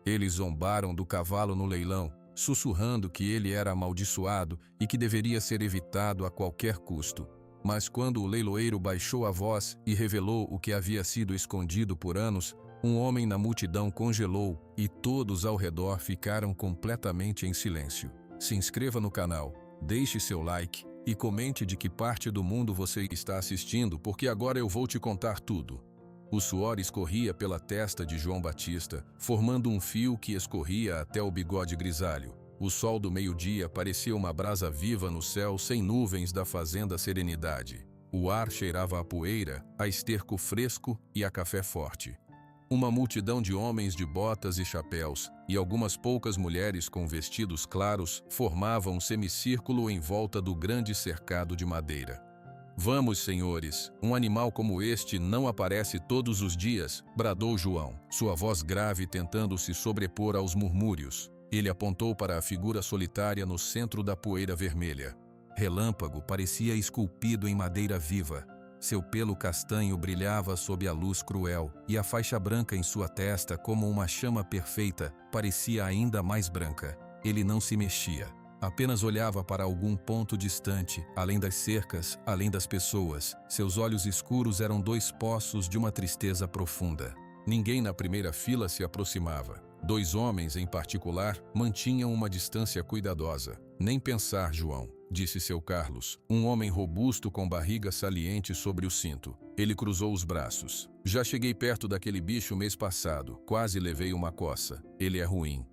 Eles zombaram do cavalo no leilão, sussurrando que ele era amaldiçoado e que deveria ser evitado a qualquer custo. Mas quando o leiloeiro baixou a voz e revelou o que havia sido escondido por anos, um homem na multidão congelou e todos ao redor ficaram completamente em silêncio. Se inscreva no canal, deixe seu like e comente de que parte do mundo você está assistindo, porque agora eu vou te contar tudo. O suor escorria pela testa de João Batista, formando um fio que escorria até o bigode grisalho. O sol do meio-dia parecia uma brasa viva no céu sem nuvens da fazenda Serenidade. O ar cheirava a poeira, a esterco fresco e a café forte. Uma multidão de homens de botas e chapéus e algumas poucas mulheres com vestidos claros formavam um semicírculo em volta do grande cercado de madeira. "Vamos, senhores, um animal como este não aparece todos os dias", bradou João, sua voz grave tentando se sobrepor aos murmúrios. Ele apontou para a figura solitária no centro da poeira vermelha. Relâmpago parecia esculpido em madeira viva. Seu pelo castanho brilhava sob a luz cruel, e a faixa branca em sua testa, como uma chama perfeita, parecia ainda mais branca. Ele não se mexia. Apenas olhava para algum ponto distante, além das cercas, além das pessoas. Seus olhos escuros eram dois poços de uma tristeza profunda. Ninguém na primeira fila se aproximava. 2 homens, em particular, mantinham uma distância cuidadosa. "Nem pensar, João", disse seu Carlos, um homem robusto com barriga saliente sobre o cinto. Ele cruzou os braços. "Já cheguei perto daquele bicho mês passado, quase levei uma coça. Ele é ruim."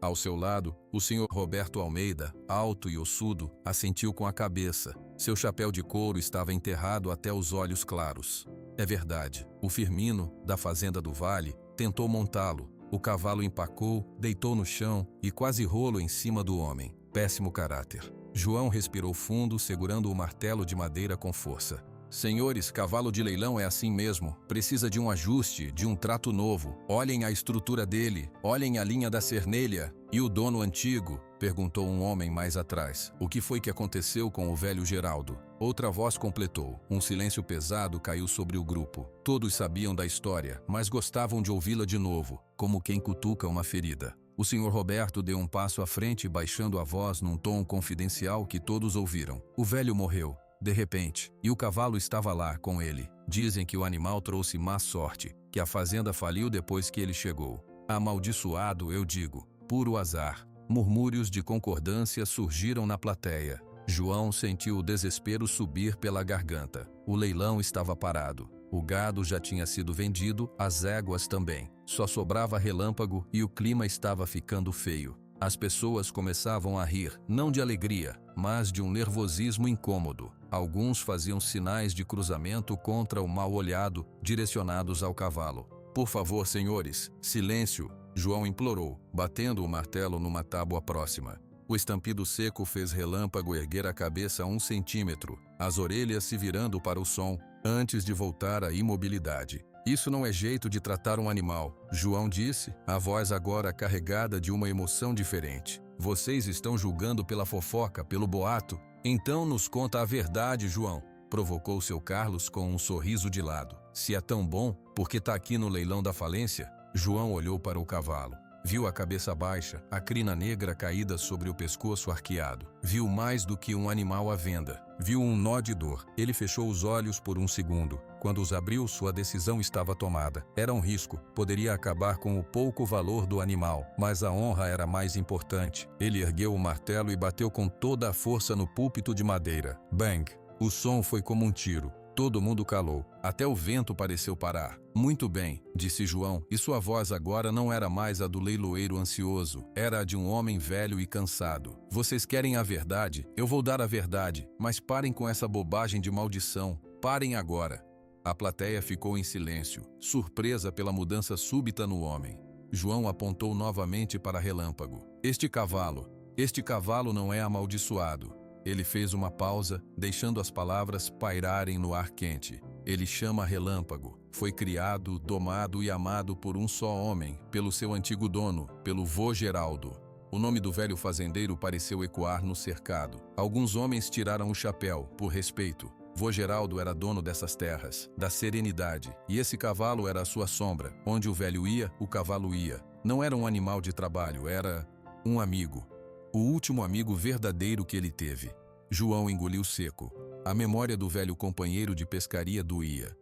Ao seu lado, o senhor Roberto Almeida, alto e ossudo, assentiu com a cabeça. Seu chapéu de couro estava enterrado até os olhos claros. "É verdade. O Firmino, da fazenda do Vale, tentou montá-lo. O cavalo empacou, deitou no chão e quase rolou em cima do homem. Péssimo caráter." João respirou fundo, segurando o martelo de madeira com força. "Senhores, cavalo de leilão é assim mesmo. Precisa de um ajuste, de um trato novo. Olhem a estrutura dele, olhem a linha da cernelha. E o dono antigo?", perguntou um homem mais atrás. "O que foi que aconteceu com o velho Geraldo?" Outra voz completou. Um silêncio pesado caiu sobre o grupo. Todos sabiam da história, mas gostavam de ouvi-la de novo, como quem cutuca uma ferida. O senhor Roberto deu um passo à frente, baixando a voz num tom confidencial que todos ouviram. "O velho morreu, de repente, e o cavalo estava lá com ele. Dizem que o animal trouxe má sorte, que a fazenda faliu depois que ele chegou. Amaldiçoado, eu digo. Puro azar." Murmúrios de concordância surgiram na plateia. João sentiu o desespero subir pela garganta. O leilão estava parado. O gado já tinha sido vendido, as éguas também. Só sobrava Relâmpago e o clima estava ficando feio. As pessoas começavam a rir, não de alegria, mas de um nervosismo incômodo. Alguns faziam sinais de cruzamento contra o mal-olhado, direcionados ao cavalo. "Por favor, senhores, silêncio", João implorou, batendo o martelo numa tábua próxima. O estampido seco fez Relâmpago erguer a cabeça 1 centímetro, as orelhas se virando para o som, antes de voltar à imobilidade. "Isso não é jeito de tratar um animal", João disse, a voz agora carregada de uma emoção diferente. "Vocês estão julgando pela fofoca, pelo boato? Então nos conta a verdade, João", provocou seu Carlos com um sorriso de lado. "Se é tão bom, por que tá aqui no leilão da falência?" João olhou para o cavalo. Viu a cabeça baixa, a crina negra caída sobre o pescoço arqueado. Viu mais do que um animal à venda. Viu um nó de dor. Ele fechou os olhos por um segundo. Quando os abriu, sua decisão estava tomada. Era um risco. Poderia acabar com o pouco valor do animal, mas a honra era mais importante. Ele ergueu o martelo e bateu com toda a força no púlpito de madeira. Bang! O som foi como um tiro. Todo mundo calou. Até o vento pareceu parar. "Muito bem", disse João, e sua voz agora não era mais a do leiloeiro ansioso. Era a de um homem velho e cansado. "Vocês querem a verdade? Eu vou dar a verdade, mas parem com essa bobagem de maldição. Parem agora." A plateia ficou em silêncio, surpresa pela mudança súbita no homem. João apontou novamente para Relâmpago. Este cavalo não é amaldiçoado." Ele fez uma pausa, deixando as palavras pairarem no ar quente. "Ele chama Relâmpago. Foi criado, domado e amado por um só homem, pelo seu antigo dono, pelo vô Geraldo." O nome do velho fazendeiro pareceu ecoar no cercado. Alguns homens tiraram o chapéu, por respeito. Vô Geraldo era dono dessas terras, da Serenidade, e esse cavalo era a sua sombra. Onde o velho ia, o cavalo ia. Não era um animal de trabalho, era um amigo. O último amigo verdadeiro que ele teve. João engoliu seco. A memória do velho companheiro de pescaria doía.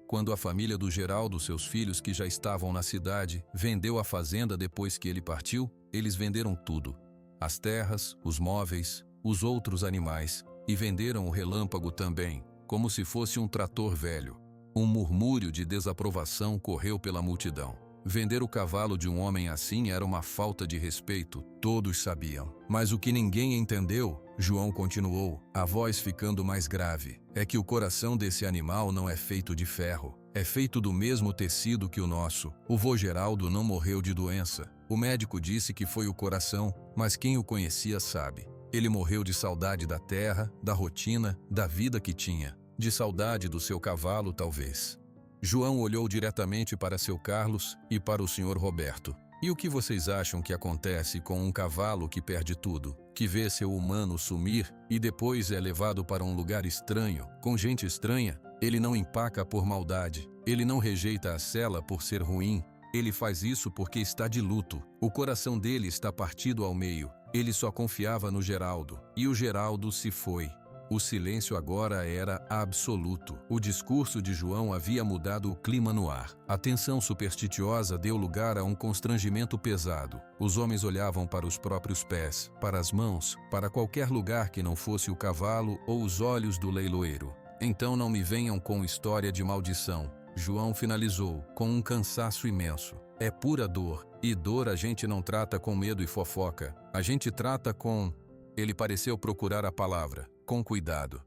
Quando a família do Geraldo, seus filhos que já estavam na cidade, vendeu a fazenda depois que ele partiu, eles venderam tudo. As terras, os móveis, os outros animais, e venderam o Relâmpago também, como se fosse um trator velho. Um murmúrio de desaprovação correu pela multidão. Vender o cavalo de um homem assim era uma falta de respeito, todos sabiam. Mas o que ninguém entendeu, João continuou, a voz ficando mais grave, é que o coração desse animal não é feito de ferro. É feito do mesmo tecido que o nosso. O vô Geraldo não morreu de doença. O médico disse que foi o coração, mas quem o conhecia sabe. Ele morreu de saudade da terra, da rotina, da vida que tinha. De saudade do seu cavalo, talvez. João olhou diretamente para seu Carlos e para o Sr. Roberto. E o que vocês acham que acontece com um cavalo que perde tudo, que vê seu humano sumir e depois é levado para um lugar estranho, com gente estranha? Ele não empaca por maldade, ele não rejeita a sela por ser ruim, ele faz isso porque está de luto. O coração dele está partido ao meio. Ele só confiava no Geraldo, e o Geraldo se foi. O silêncio agora era absoluto. O discurso de João havia mudado o clima no ar. A tensão supersticiosa deu lugar a um constrangimento pesado. Os homens olhavam para os próprios pés, para as mãos, para qualquer lugar que não fosse o cavalo ou os olhos do leiloeiro. Então não me venham com história de maldição. João finalizou, com um cansaço imenso. É pura dor, e dor a gente não trata com medo e fofoca. A gente trata com... Ele pareceu procurar a palavra. Com cuidado.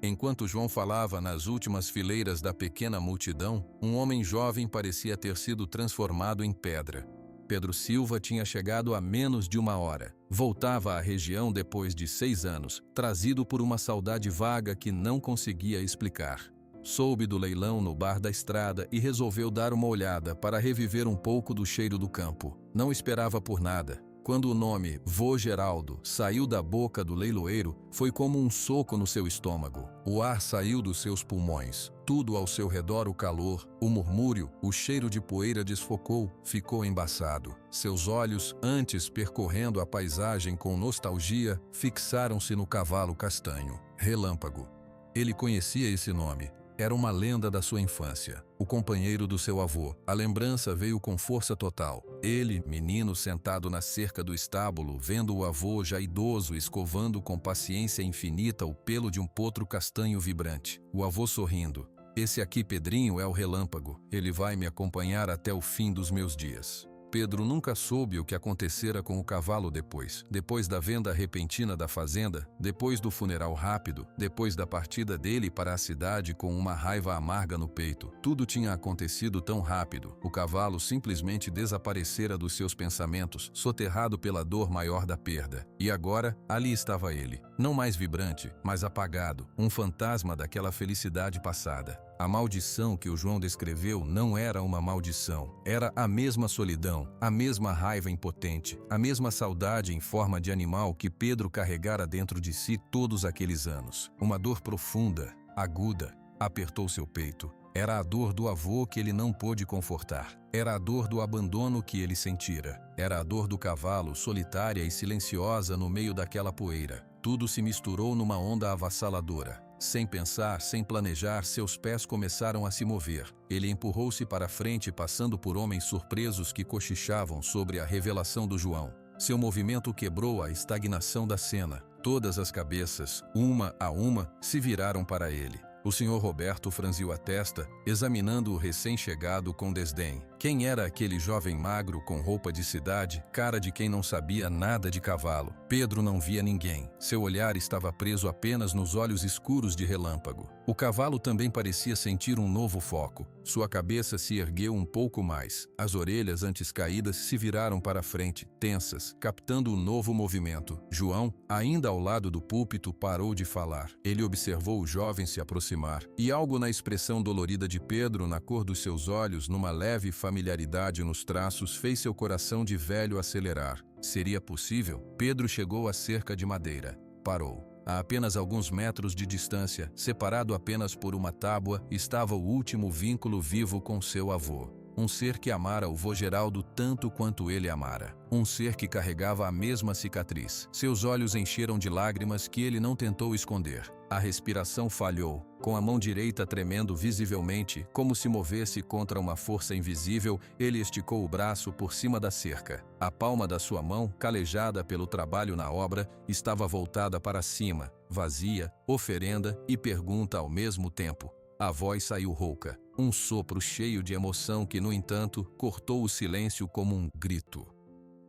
Enquanto João falava nas últimas fileiras da pequena multidão, um homem jovem parecia ter sido transformado em pedra. Pedro Silva tinha chegado há menos de uma hora. Voltava à região depois de 6 anos, trazido por uma saudade vaga que não conseguia explicar. Soube do leilão no bar da estrada e resolveu dar uma olhada para reviver um pouco do cheiro do campo. Não esperava por nada. Quando o nome Vô Geraldo saiu da boca do leiloeiro, foi como um soco no seu estômago. O ar saiu dos seus pulmões. Tudo ao seu redor, o calor, o murmúrio, o cheiro de poeira desfocou, ficou embaçado. Seus olhos, antes percorrendo a paisagem com nostalgia, fixaram-se no cavalo castanho. Relâmpago. Ele conhecia esse nome. Era uma lenda da sua infância, o companheiro do seu avô. A lembrança veio com força total. Ele, menino sentado na cerca do estábulo, vendo o avô já idoso escovando com paciência infinita o pelo de um potro castanho vibrante. O avô sorrindo. Esse aqui, Pedrinho, é o Relâmpago. Ele vai me acompanhar até o fim dos meus dias. Pedro nunca soube o que acontecera com o cavalo depois da venda repentina da fazenda, depois do funeral rápido, depois da partida dele para a cidade com uma raiva amarga no peito. Tudo tinha acontecido tão rápido. O cavalo simplesmente desaparecera dos seus pensamentos, soterrado pela dor maior da perda. E agora, ali estava ele, não mais vibrante, mas apagado, um fantasma daquela felicidade passada. A maldição que o João descreveu não era uma maldição. Era a mesma solidão, a mesma raiva impotente, a mesma saudade em forma de animal que Pedro carregara dentro de si todos aqueles anos. Uma dor profunda, aguda, apertou seu peito. Era a dor do avô que ele não pôde confortar. Era a dor do abandono que ele sentira. Era a dor do cavalo, solitária e silenciosa no meio daquela poeira. Tudo se misturou numa onda avassaladora. Sem pensar, sem planejar, seus pés começaram a se mover. Ele empurrou-se para frente, passando por homens surpresos que cochichavam sobre a revelação do João. Seu movimento quebrou a estagnação da cena. Todas as cabeças, uma a uma, se viraram para ele. O Sr. Roberto franziu a testa, examinando o recém-chegado com desdém. Quem era aquele jovem magro com roupa de cidade, cara de quem não sabia nada de cavalo? Pedro não via ninguém. Seu olhar estava preso apenas nos olhos escuros de Relâmpago. O cavalo também parecia sentir um novo foco. Sua cabeça se ergueu um pouco mais. As orelhas, antes caídas, se viraram para frente, tensas, captando o novo movimento. João, ainda ao lado do púlpito, parou de falar. Ele observou o jovem se aproximar, e algo na expressão dolorida de Pedro, na cor dos seus olhos, numa leve familiaridade nos traços, fez seu coração de velho acelerar. Seria possível? Pedro chegou à cerca de madeira. Parou. A apenas alguns metros de distância, separado apenas por uma tábua, estava o último vínculo vivo com seu avô. um ser que amara o vô Geraldo tanto quanto ele amara. Um ser que carregava a mesma cicatriz. Seus olhos encheram de lágrimas que ele não tentou esconder. A respiração falhou, com a mão direita tremendo visivelmente, como se movesse contra uma força invisível, ele esticou o braço por cima da cerca. A palma da sua mão, calejada pelo trabalho na obra, estava voltada para cima, vazia, oferenda e pergunta ao mesmo tempo. A voz saiu rouca, um sopro cheio de emoção que, no entanto, cortou o silêncio como um grito.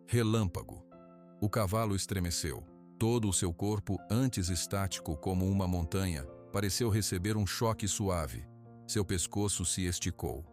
Relâmpago. O cavalo estremeceu. Todo o seu corpo, antes estático como uma montanha, pareceu receber um choque suave. Seu pescoço se esticou.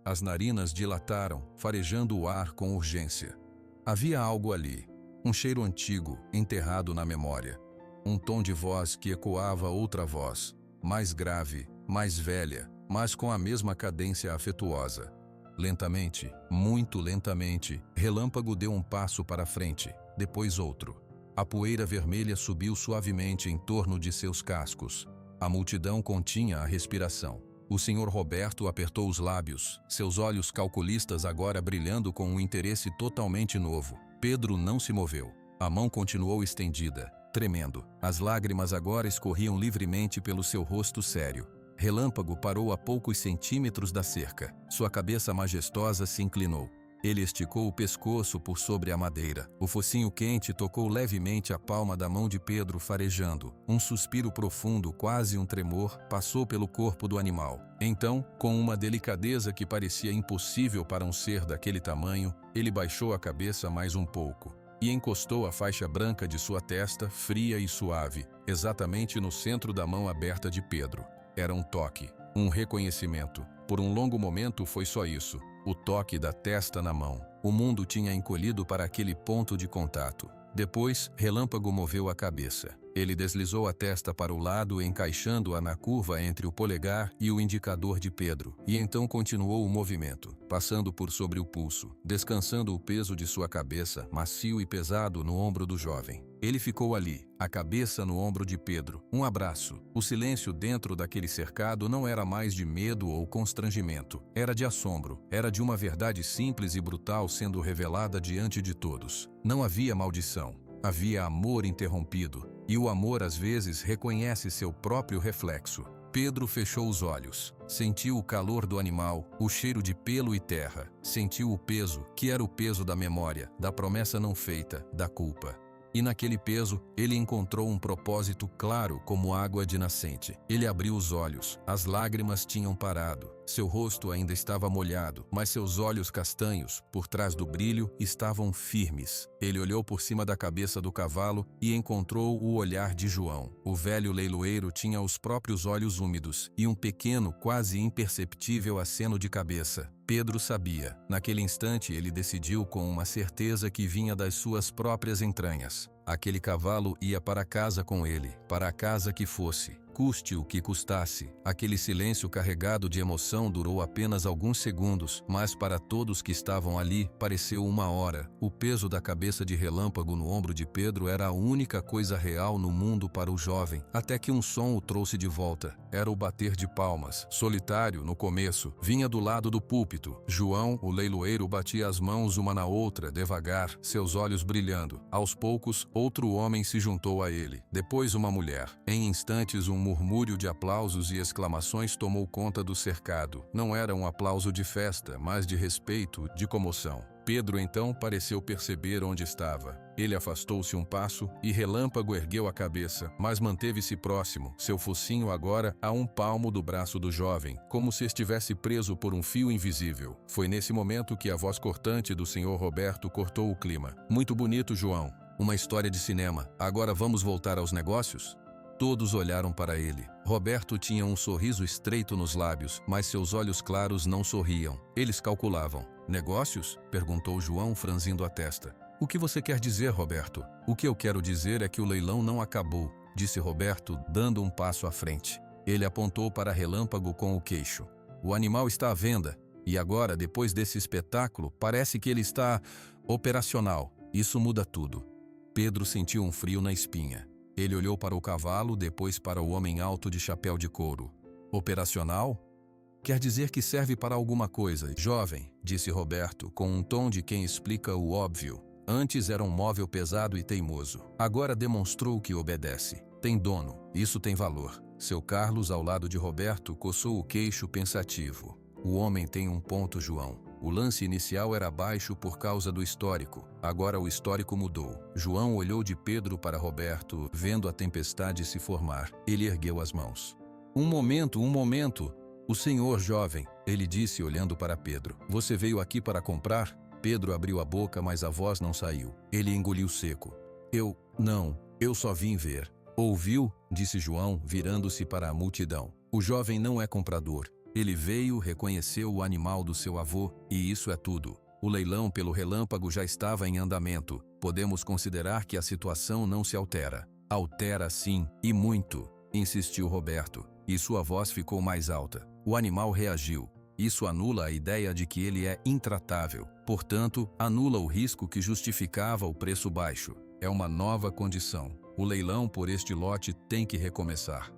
As narinas dilataram, farejando o ar com urgência. Havia algo ali, um cheiro antigo, enterrado na memória. Um tom de voz que ecoava outra voz, mais grave, mais velha, mas com a mesma cadência afetuosa. Lentamente, muito lentamente, Relâmpago deu um passo para frente, depois outro. A poeira vermelha subiu suavemente em torno de seus cascos. A multidão continha a respiração. O Sr. Roberto apertou os lábios, seus olhos calculistas agora brilhando com um interesse totalmente novo. Pedro não se moveu. A mão continuou estendida, tremendo. As lágrimas agora escorriam livremente pelo seu rosto sério. Relâmpago parou a poucos centímetros da cerca. Sua cabeça majestosa se inclinou. Ele esticou o pescoço por sobre a madeira. O focinho quente tocou levemente a palma da mão de Pedro, farejando. Um suspiro profundo, quase um tremor, passou pelo corpo do animal. Então, com uma delicadeza que parecia impossível para um ser daquele tamanho, ele baixou a cabeça mais um pouco e encostou a faixa branca de sua testa, fria e suave, exatamente no centro da mão aberta de Pedro. Era um toque, um reconhecimento. Por um longo momento foi só isso, o toque da testa na mão. O mundo tinha encolhido para aquele ponto de contato. Depois, Relâmpago moveu a cabeça. Ele deslizou a testa para o lado, encaixando-a na curva entre o polegar e o indicador de Pedro, e então continuou o movimento, passando por sobre o pulso, descansando o peso de sua cabeça, macio e pesado, no ombro do jovem. Ele ficou ali, a cabeça no ombro de Pedro. Um abraço. O silêncio dentro daquele cercado não era mais de medo ou constrangimento. Era de assombro. Era de uma verdade simples e brutal sendo revelada diante de todos. Não havia maldição. Havia amor interrompido. E o amor às vezes reconhece seu próprio reflexo. Pedro fechou os olhos. Sentiu o calor do animal, o cheiro de pelo e terra. Sentiu o peso, que era o peso da memória, da promessa não feita, da culpa. E naquele peso, ele encontrou um propósito claro como água de nascente. Ele abriu os olhos, as lágrimas tinham parado. Seu rosto ainda estava molhado, mas seus olhos castanhos, por trás do brilho, estavam firmes. Ele olhou por cima da cabeça do cavalo e encontrou o olhar de João. O velho leiloeiro tinha os próprios olhos úmidos e um pequeno, quase imperceptível aceno de cabeça. Pedro sabia. Naquele instante ele decidiu com uma certeza que vinha das suas próprias entranhas. Aquele cavalo ia para casa com ele, para a casa que fosse, custe o que custasse. Aquele silêncio carregado de emoção durou apenas alguns segundos, mas para todos que estavam ali, pareceu uma hora. O peso da cabeça de Relâmpago no ombro de Pedro era a única coisa real no mundo para o jovem, até que um som o trouxe de volta. Era o bater de palmas. Solitário, no começo, vinha do lado do púlpito. João, o leiloeiro, batia as mãos uma na outra, devagar, seus olhos brilhando. Aos poucos, outro homem se juntou a ele. Depois uma mulher. Em instantes, um murmúrio de aplausos e exclamações tomou conta do cercado. Não era um aplauso de festa, mas de respeito, de comoção. Pedro então pareceu perceber onde estava. Ele afastou-se um passo e Relâmpago ergueu a cabeça, mas manteve-se próximo, seu focinho agora a um palmo do braço do jovem, como se estivesse preso por um fio invisível. Foi nesse momento que a voz cortante do Sr. Roberto cortou o clima. Muito bonito, João. Uma história de cinema. Agora vamos voltar aos negócios? Todos olharam para ele. Roberto tinha um sorriso estreito nos lábios, mas seus olhos claros não sorriam. Eles calculavam. Negócios? Perguntou João, franzindo a testa. O que você quer dizer, Roberto? O que eu quero dizer é que o leilão não acabou, disse Roberto, dando um passo à frente. Ele apontou para Relâmpago com o queixo. O animal está à venda. E agora, depois desse espetáculo, parece que ele está operacional. Isso muda tudo. Pedro sentiu um frio na espinha. Ele olhou para o cavalo, depois para o homem alto de chapéu de couro. Operacional? Quer dizer que serve para alguma coisa. Jovem, disse Roberto, com um tom de quem explica o óbvio. Antes era um móvel pesado e teimoso. Agora demonstrou que obedece. Tem dono, isso tem valor. Seu Carlos, ao lado de Roberto, coçou o queixo pensativo. O homem tem um ponto, João. O lance inicial era baixo por causa do histórico. Agora o histórico mudou. João olhou de Pedro para Roberto, vendo a tempestade se formar. Ele ergueu as mãos. Um momento. O senhor, jovem, ele disse olhando para Pedro. Você veio aqui para comprar? Pedro abriu a boca, mas a voz não saiu. Ele engoliu seco. Eu só vim ver. Ouviu? Disse João, virando-se para a multidão. O jovem não é comprador. Ele veio, reconheceu o animal do seu avô, e isso é tudo. O leilão pelo relâmpago já estava em andamento. Podemos considerar que a situação não se altera. Altera sim, e muito, insistiu Roberto, e sua voz ficou mais alta. O animal reagiu. Isso anula a ideia de que ele é intratável. Portanto, anula o risco que justificava o preço baixo. É uma nova condição. O leilão por este lote tem que recomeçar.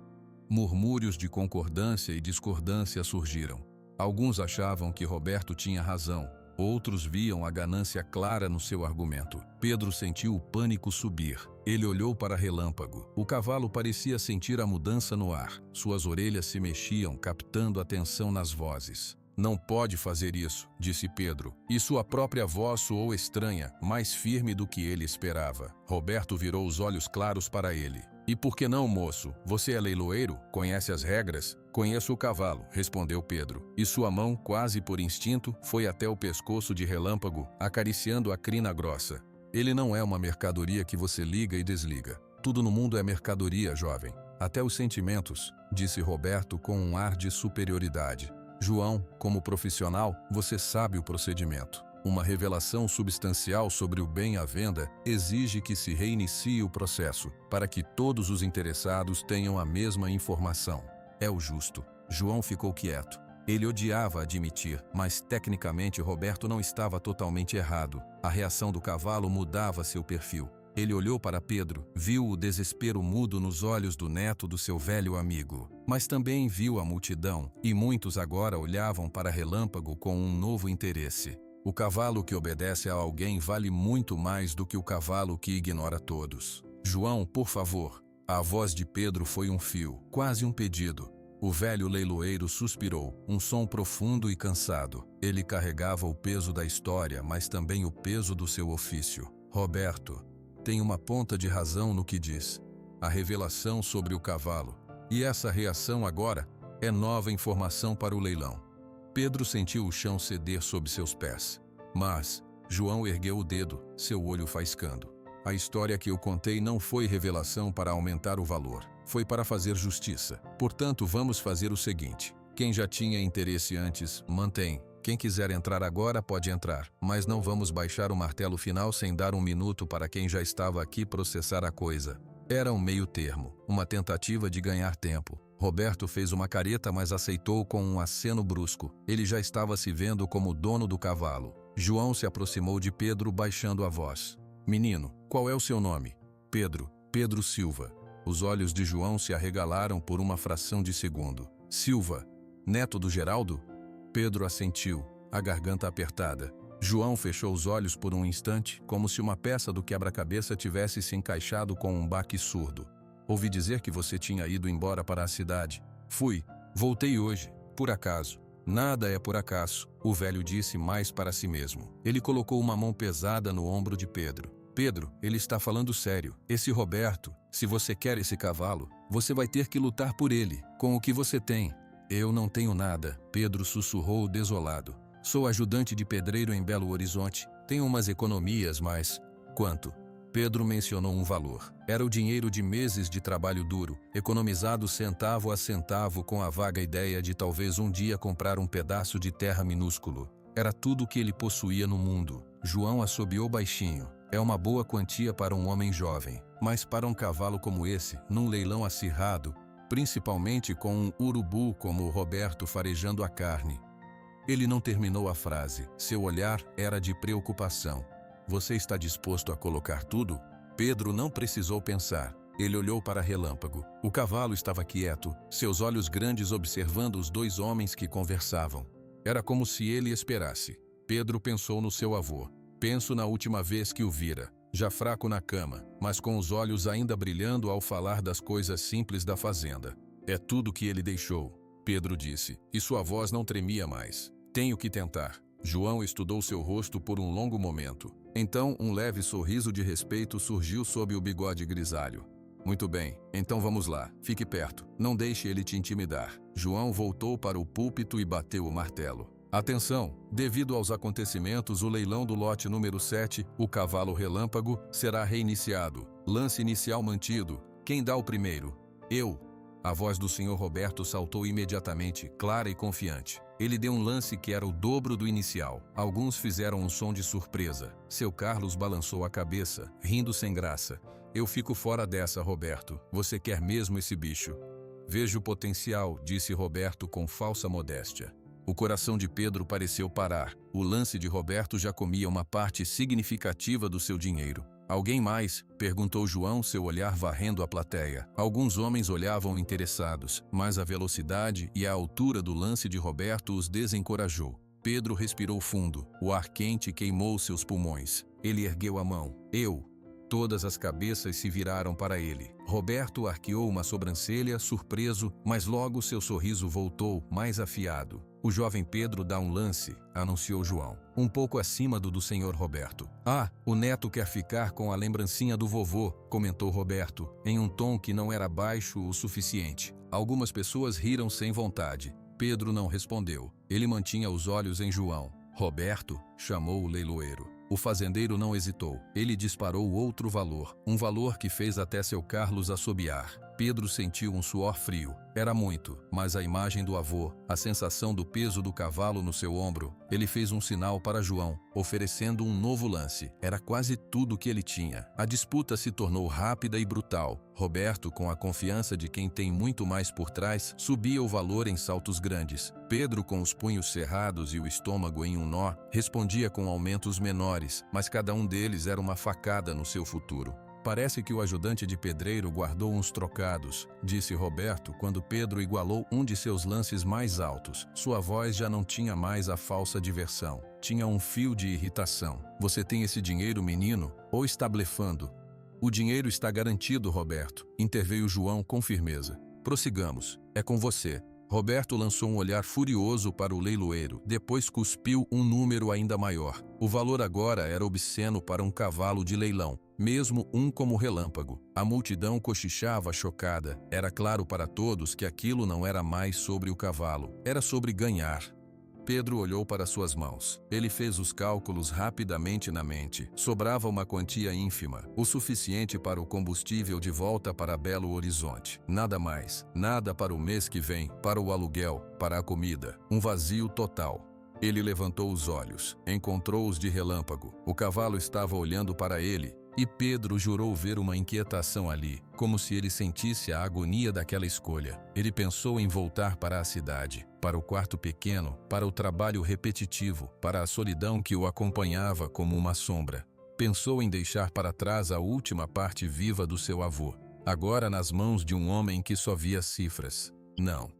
Murmúrios de concordância e discordância surgiram. Alguns achavam que Roberto tinha razão. Outros viam a ganância clara no seu argumento. Pedro sentiu o pânico subir. Ele olhou para Relâmpago. O cavalo parecia sentir a mudança no ar. Suas orelhas se mexiam, captando a tensão nas vozes. Não pode fazer isso, disse Pedro, e sua própria voz soou estranha, mais firme do que ele esperava. Roberto virou os olhos claros para ele. E por que não, moço? Você é leiloeiro? Conhece as regras? Conheço o cavalo, respondeu Pedro, e sua mão, quase por instinto, foi até o pescoço de Relâmpago, acariciando a crina grossa. Ele não é uma mercadoria que você liga e desliga. Tudo no mundo é mercadoria, jovem. Até os sentimentos, disse Roberto com um ar de superioridade. João, como profissional, você sabe o procedimento. Uma revelação substancial sobre o bem à venda exige que se reinicie o processo, para que todos os interessados tenham a mesma informação. É o justo. João ficou quieto. Ele odiava admitir, mas tecnicamente Roberto não estava totalmente errado. A reação do cavalo mudava seu perfil. Ele olhou para Pedro, viu o desespero mudo nos olhos do neto do seu velho amigo. Mas também viu a multidão, e muitos agora olhavam para Relâmpago com um novo interesse. O cavalo que obedece a alguém vale muito mais do que o cavalo que ignora todos. João, por favor. A voz de Pedro foi um fio, quase um pedido. O velho leiloeiro suspirou, um som profundo e cansado. Ele carregava o peso da história, mas também o peso do seu ofício. Roberto tem uma ponta de razão no que diz. A revelação sobre o cavalo. E essa reação agora é nova informação para o leilão. Pedro sentiu o chão ceder sob seus pés. Mas João ergueu o dedo, seu olho faiscando. A história que eu contei não foi revelação para aumentar o valor. Foi para fazer justiça. Portanto, vamos fazer o seguinte. Quem já tinha interesse antes, mantém. Quem quiser entrar agora pode entrar, mas não vamos baixar o martelo final sem dar um minuto para quem já estava aqui processar a coisa. Era um meio termo, uma tentativa de ganhar tempo. Roberto fez uma careta, mas aceitou com um aceno brusco. Ele já estava se vendo como dono do cavalo. João se aproximou de Pedro, baixando a voz. Menino, qual é o seu nome? Pedro Silva. Os olhos de João se arregalaram por uma fração de segundo. Silva, neto do Geraldo? Pedro assentiu, a garganta apertada. João fechou os olhos por um instante, como se uma peça do quebra-cabeça tivesse se encaixado com um baque surdo. Ouvi dizer que você tinha ido embora para a cidade. Fui. Voltei hoje. Por acaso. Nada é por acaso, o velho disse mais para si mesmo. Ele colocou uma mão pesada no ombro de Pedro. Pedro, ele está falando sério. Esse Roberto, se você quer esse cavalo, você vai ter que lutar por ele, com o que você tem. Eu não tenho nada, Pedro sussurrou desolado. Sou ajudante de pedreiro em Belo Horizonte. Tenho umas economias, mas... Quanto? Pedro mencionou um valor. Era o dinheiro de meses de trabalho duro, economizado centavo a centavo com a vaga ideia de talvez um dia comprar um pedaço de terra minúsculo. Era tudo o que ele possuía no mundo. João assobiou baixinho. É uma boa quantia para um homem jovem, mas para um cavalo como esse, num leilão acirrado, principalmente com um urubu como o Roberto farejando a carne. Ele não terminou a frase. Seu olhar era de preocupação. Você está disposto a colocar tudo? Pedro não precisou pensar. Ele olhou para Relâmpago. O cavalo estava quieto, seus olhos grandes observando os dois homens que conversavam. Era como se ele esperasse. Pedro pensou no seu avô. Penso na última vez que o vira, já fraco na cama, mas com os olhos ainda brilhando ao falar das coisas simples da fazenda. É tudo que ele deixou, Pedro disse, e sua voz não tremia mais. Tenho que tentar. João estudou seu rosto por um longo momento. Então, um leve sorriso de respeito surgiu sob o bigode grisalho. Muito bem, então vamos lá, fique perto, não deixe ele te intimidar. João voltou para o púlpito e bateu o martelo. Atenção, devido aos acontecimentos, o leilão do lote número 7, o cavalo Relâmpago, será reiniciado. Lance inicial mantido. Quem dá o primeiro? Eu. A voz do Sr. Roberto saltou imediatamente, clara e confiante. Ele deu um lance que era o dobro do inicial. Alguns fizeram um som de surpresa. Seu Carlos balançou a cabeça, rindo sem graça. Eu fico fora dessa, Roberto. Você quer mesmo esse bicho? Vejo potencial, disse Roberto com falsa modéstia. O coração de Pedro pareceu parar. O lance de Roberto já comia uma parte significativa do seu dinheiro. Alguém mais? Perguntou João, seu olhar varrendo a plateia. Alguns homens olhavam interessados, mas a velocidade e a altura do lance de Roberto os desencorajou. Pedro respirou fundo. O ar quente queimou seus pulmões. Ele ergueu a mão. Eu. Todas as cabeças se viraram para ele. Roberto arqueou uma sobrancelha, surpreso, mas logo seu sorriso voltou, mais afiado. O jovem Pedro dá um lance, anunciou João, um pouco acima do Sr. Roberto. Ah, o neto quer ficar com a lembrancinha do vovô, comentou Roberto, em um tom que não era baixo o suficiente. Algumas pessoas riram sem vontade. Pedro não respondeu. Ele mantinha os olhos em João. Roberto, chamou o leiloeiro. O fazendeiro não hesitou. Ele disparou outro valor, um valor que fez até seu Carlos assobiar. Pedro sentiu um suor frio. Era muito, mas a imagem do avô, a sensação do peso do cavalo no seu ombro, ele fez um sinal para João, oferecendo um novo lance. Era quase tudo que ele tinha. A disputa se tornou rápida e brutal. Roberto, com a confiança de quem tem muito mais por trás, subia o valor em saltos grandes. Pedro, com os punhos cerrados e o estômago em um nó, respondia com aumentos menores, mas cada um deles era uma facada no seu futuro. Parece que o ajudante de pedreiro guardou uns trocados, disse Roberto quando Pedro igualou um de seus lances mais altos. Sua voz já não tinha mais a falsa diversão. Tinha um fio de irritação. Você tem esse dinheiro, menino? Ou está blefando? O dinheiro está garantido, Roberto, interveio João com firmeza. Prossigamos. É com você. Roberto lançou um olhar furioso para o leiloeiro, depois cuspiu um número ainda maior. O valor agora era obsceno para um cavalo de leilão, mesmo um como Relâmpago. A multidão cochichava chocada. Era claro para todos que aquilo não era mais sobre o cavalo, era sobre ganhar. Pedro olhou para suas mãos. Ele fez os cálculos rapidamente na mente. Sobrava uma quantia ínfima, o suficiente para o combustível de volta para Belo Horizonte. Nada mais, nada para o mês que vem, para o aluguel, para a comida. Um vazio total. Ele levantou os olhos, encontrou-os de Relâmpago. O cavalo estava olhando para ele, e Pedro jurou ver uma inquietação ali, como se ele sentisse a agonia daquela escolha. Ele pensou em voltar para a cidade, para o quarto pequeno, para o trabalho repetitivo, para a solidão que o acompanhava como uma sombra. Pensou em deixar para trás a última parte viva do seu avô, agora nas mãos de um homem que só via cifras. Não,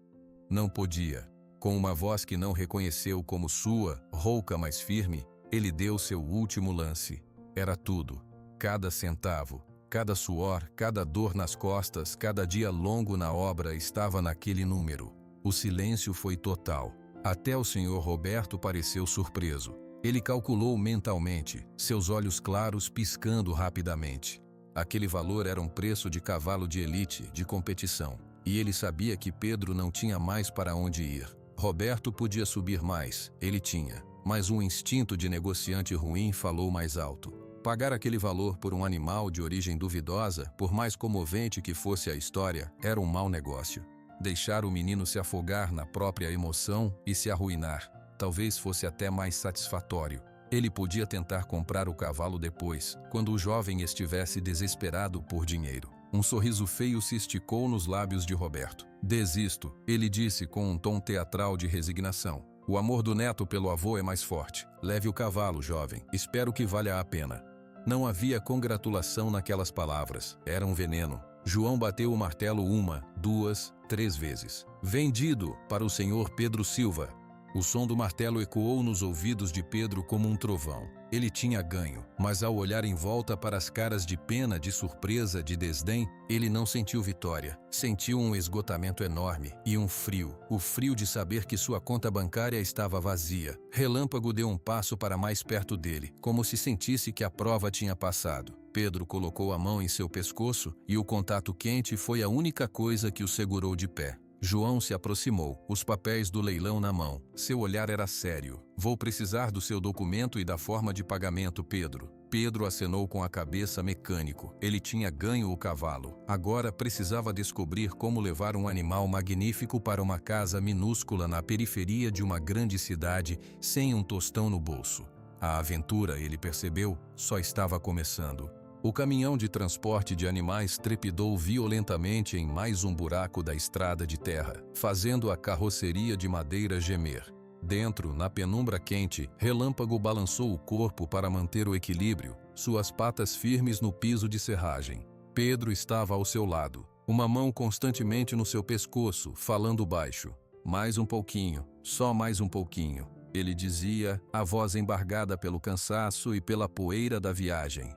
não podia. Com uma voz que não reconheceu como sua, rouca mas firme, ele deu seu último lance. Era tudo. Cada centavo, cada suor, cada dor nas costas, cada dia longo na obra estava naquele número. O silêncio foi total. Até o Sr. Roberto pareceu surpreso. Ele calculou mentalmente, seus olhos claros piscando rapidamente. Aquele valor era um preço de cavalo de elite, de competição. E ele sabia que Pedro não tinha mais para onde ir. Roberto podia subir mais, ele tinha. Mas um instinto de negociante ruim falou mais alto. Pagar aquele valor por um animal de origem duvidosa, por mais comovente que fosse a história, era um mau negócio. Deixar o menino se afogar na própria emoção e se arruinar, talvez fosse até mais satisfatório. Ele podia tentar comprar o cavalo depois, quando o jovem estivesse desesperado por dinheiro. Um sorriso feio se esticou nos lábios de Roberto. Desisto, ele disse com um tom teatral de resignação. O amor do neto pelo avô é mais forte. Leve o cavalo, jovem. Espero que valha a pena. Não havia congratulação naquelas palavras. Era um veneno. João bateu o martelo 1, 2, 3 vezes. Vendido para o senhor Pedro Silva. O som do martelo ecoou nos ouvidos de Pedro como um trovão. Ele tinha ganho, mas ao olhar em volta para as caras de pena, de surpresa, de desdém, ele não sentiu vitória. Sentiu um esgotamento enorme e um frio. O frio de saber que sua conta bancária estava vazia. Relâmpago deu um passo para mais perto dele, como se sentisse que a prova tinha passado. Pedro colocou a mão em seu pescoço e o contato quente foi a única coisa que o segurou de pé. João se aproximou, os papéis do leilão na mão. Seu olhar era sério. Vou precisar do seu documento e da forma de pagamento, Pedro. Pedro acenou com a cabeça mecânico. Ele tinha ganho o cavalo. Agora precisava descobrir como levar um animal magnífico para uma casa minúscula na periferia de uma grande cidade, sem um tostão no bolso. A aventura, ele percebeu, só estava começando. O caminhão de transporte de animais trepidou violentamente em mais um buraco da estrada de terra, fazendo a carroceria de madeira gemer. Dentro, na penumbra quente, Relâmpago balançou o corpo para manter o equilíbrio, suas patas firmes no piso de serragem. Pedro estava ao seu lado, uma mão constantemente no seu pescoço, falando baixo. Mais um pouquinho, só mais um pouquinho. Ele dizia, a voz embargada pelo cansaço e pela poeira da viagem.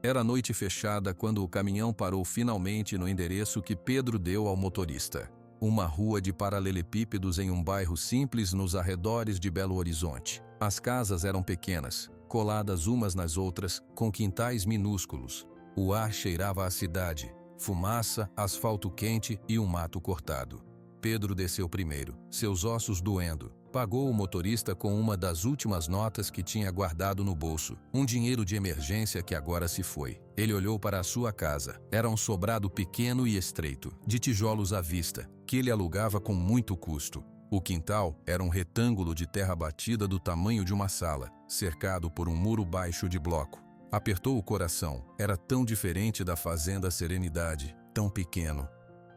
Era noite fechada quando o caminhão parou finalmente no endereço que Pedro deu ao motorista. Uma rua de paralelepípedos em um bairro simples nos arredores de Belo Horizonte. As casas eram pequenas, coladas umas nas outras, com quintais minúsculos. O ar cheirava a cidade, fumaça, asfalto quente e um mato cortado. Pedro desceu primeiro, seus ossos doendo. Pagou o motorista com uma das últimas notas que tinha guardado no bolso, um dinheiro de emergência que agora se foi. Ele olhou para a sua casa. Era um sobrado pequeno e estreito, de tijolos à vista, que ele alugava com muito custo. O quintal era um retângulo de terra batida do tamanho de uma sala, cercado por um muro baixo de bloco. Apertou o coração. Era tão diferente da fazenda Serenidade, tão pequeno.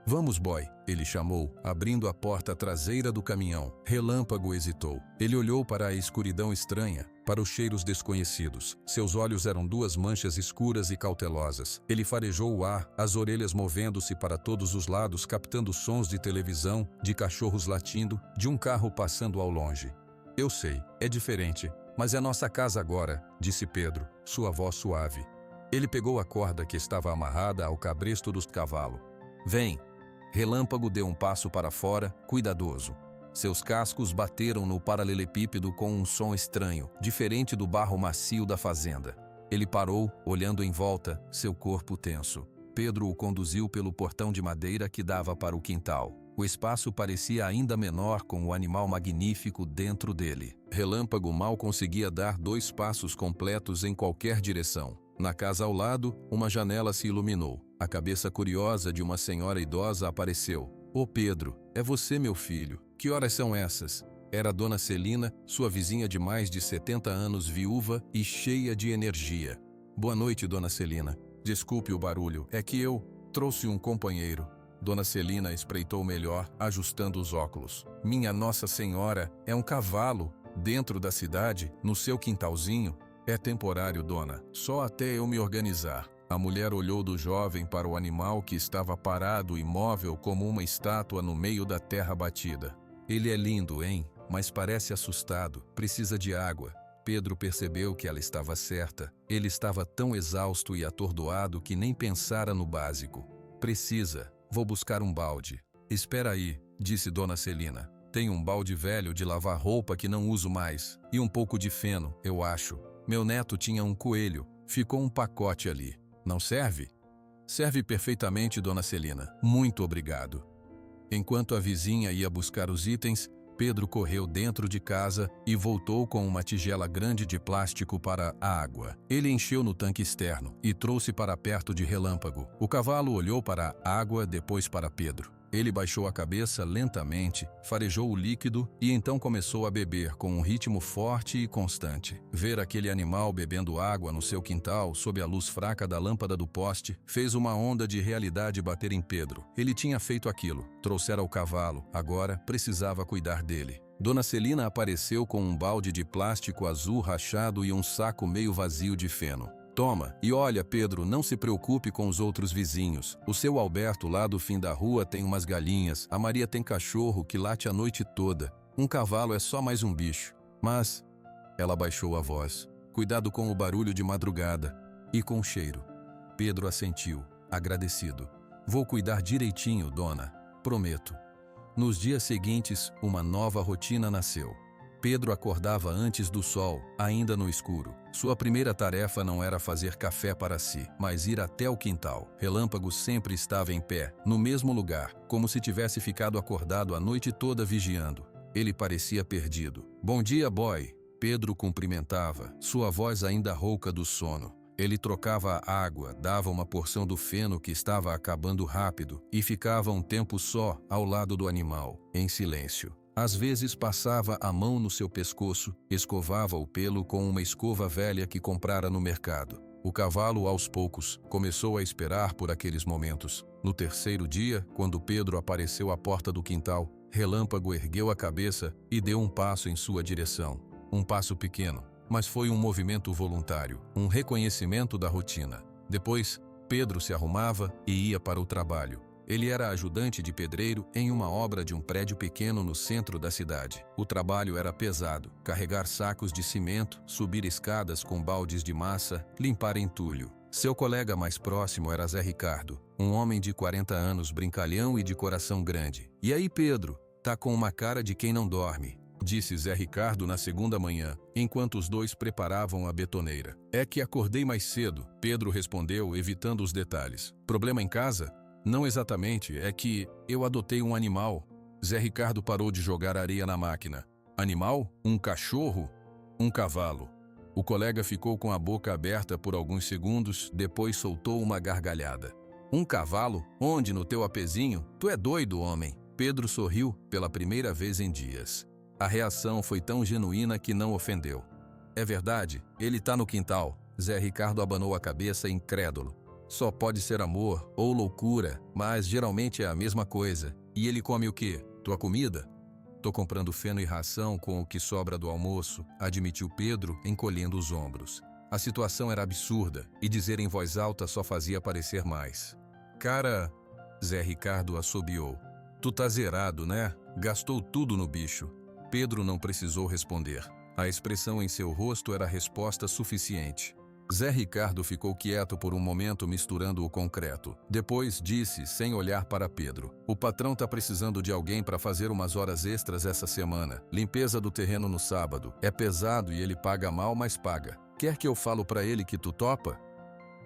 Vamos, boy, ele chamou, abrindo a porta traseira do caminhão. Relâmpago hesitou. Ele olhou para a escuridão estranha, para os cheiros desconhecidos. Seus olhos eram duas manchas escuras e cautelosas. Ele farejou o ar, as orelhas movendo-se para todos os lados, captando sons de televisão, de cachorros latindo, de um carro passando ao longe. Eu sei, é diferente, mas é nossa casa agora, disse Pedro, sua voz suave. Ele pegou a corda que estava amarrada ao cabresto do cavalo. Vem! Relâmpago deu um passo para fora, cuidadoso. Seus cascos bateram no paralelepípedo com um som estranho, diferente do barro macio da fazenda. Ele parou, olhando em volta, seu corpo tenso. Pedro o conduziu pelo portão de madeira que dava para o quintal. O espaço parecia ainda menor com o animal magnífico dentro dele. Relâmpago mal conseguia dar 2 passos completos em qualquer direção. Na casa ao lado, uma janela se iluminou. A cabeça curiosa de uma senhora idosa apareceu. Ô Pedro, é você, meu filho. Que horas são essas? Era Dona Celina, sua vizinha de mais de 70 anos, viúva e cheia de energia. Boa noite, Dona Celina. Desculpe o barulho, é que eu trouxe um companheiro. Dona Celina espreitou melhor, ajustando os óculos. Minha Nossa Senhora, é um cavalo, dentro da cidade, no seu quintalzinho. É temporário, dona, só até eu me organizar. A mulher olhou do jovem para o animal que estava parado imóvel como uma estátua no meio da terra batida. Ele é lindo, hein? Mas parece assustado, precisa de água. Pedro percebeu que ela estava certa. Ele estava tão exausto e atordoado que nem pensara no básico. Precisa, vou buscar um balde. Espera aí, disse Dona Celina. Tenho um balde velho de lavar roupa que não uso mais. E um pouco de feno, eu acho. Meu neto tinha um coelho. Ficou um pacote ali. Não serve? Serve perfeitamente, Dona Celina. Muito obrigado. Enquanto a vizinha ia buscar os itens, Pedro correu dentro de casa e voltou com uma tigela grande de plástico para a água. Ele encheu no tanque externo e trouxe para perto de Relâmpago. O cavalo olhou para a água, depois para Pedro. Ele baixou a cabeça lentamente, farejou o líquido e então começou a beber com um ritmo forte e constante. Ver aquele animal bebendo água no seu quintal, sob a luz fraca da lâmpada do poste, fez uma onda de realidade bater em Pedro. Ele tinha feito aquilo, trouxera o cavalo, agora precisava cuidar dele. Dona Celina apareceu com um balde de plástico azul rachado e um saco meio vazio de feno. Toma, e olha, Pedro, não se preocupe com os outros vizinhos. O seu Alberto lá do fim da rua tem umas galinhas, a Maria tem cachorro que late a noite toda. Um cavalo é só mais um bicho. Mas... Ela baixou a voz. Cuidado com o barulho de madrugada. E com o cheiro. Pedro assentiu, agradecido. Vou cuidar direitinho, dona. Prometo. Nos dias seguintes, uma nova rotina nasceu. Pedro acordava antes do sol, ainda no escuro. Sua primeira tarefa não era fazer café para si, mas ir até o quintal. Relâmpago sempre estava em pé, no mesmo lugar, como se tivesse ficado acordado a noite toda vigiando. Ele parecia perdido. Bom dia, boy. Pedro cumprimentava, sua voz ainda rouca do sono. Ele trocava a água, dava uma porção do feno que estava acabando rápido e ficava um tempo só ao lado do animal, em silêncio. Às vezes passava a mão no seu pescoço, escovava o pelo com uma escova velha que comprara no mercado. O cavalo, aos poucos, começou a esperar por aqueles momentos. No terceiro dia, quando Pedro apareceu à porta do quintal, Relâmpago ergueu a cabeça e deu um passo em sua direção. Um passo pequeno, mas foi um movimento voluntário, um reconhecimento da rotina. Depois, Pedro se arrumava e ia para o trabalho. Ele era ajudante de pedreiro em uma obra de um prédio pequeno no centro da cidade. O trabalho era pesado: carregar sacos de cimento, subir escadas com baldes de massa, limpar entulho. Seu colega mais próximo era Zé Ricardo, um homem de 40 anos, brincalhão e de coração grande. E aí, Pedro? Tá com uma cara de quem não dorme, disse Zé Ricardo na segunda manhã, enquanto os dois preparavam a betoneira. É que acordei mais cedo, Pedro respondeu, evitando os detalhes. Problema em casa? Não exatamente, é que eu adotei um animal. Zé Ricardo parou de jogar areia na máquina. Animal? Um cachorro? Um cavalo. O colega ficou com a boca aberta por alguns segundos, depois soltou uma gargalhada. Um cavalo? Onde, no teu apezinho? Tu é doido, homem. Pedro sorriu pela primeira vez em dias. A reação foi tão genuína que não ofendeu. É verdade, ele tá no quintal. Zé Ricardo abanou a cabeça incrédulo. Só pode ser amor ou loucura, mas geralmente é a mesma coisa. E ele come o quê? Tua comida? Tô comprando feno e ração com o que sobra do almoço, admitiu Pedro, encolhendo os ombros. A situação era absurda, e dizer em voz alta só fazia parecer mais. Cara, Zé Ricardo assobiou. Tu tá zerado, né? Gastou tudo no bicho. Pedro não precisou responder. A expressão em seu rosto era resposta suficiente. Zé Ricardo ficou quieto por um momento, misturando o concreto. Depois disse, sem olhar para Pedro: o patrão tá precisando de alguém para fazer umas horas extras essa semana. Limpeza do terreno no sábado. É pesado e ele paga mal, mas paga. Quer que eu falo para ele que tu topa?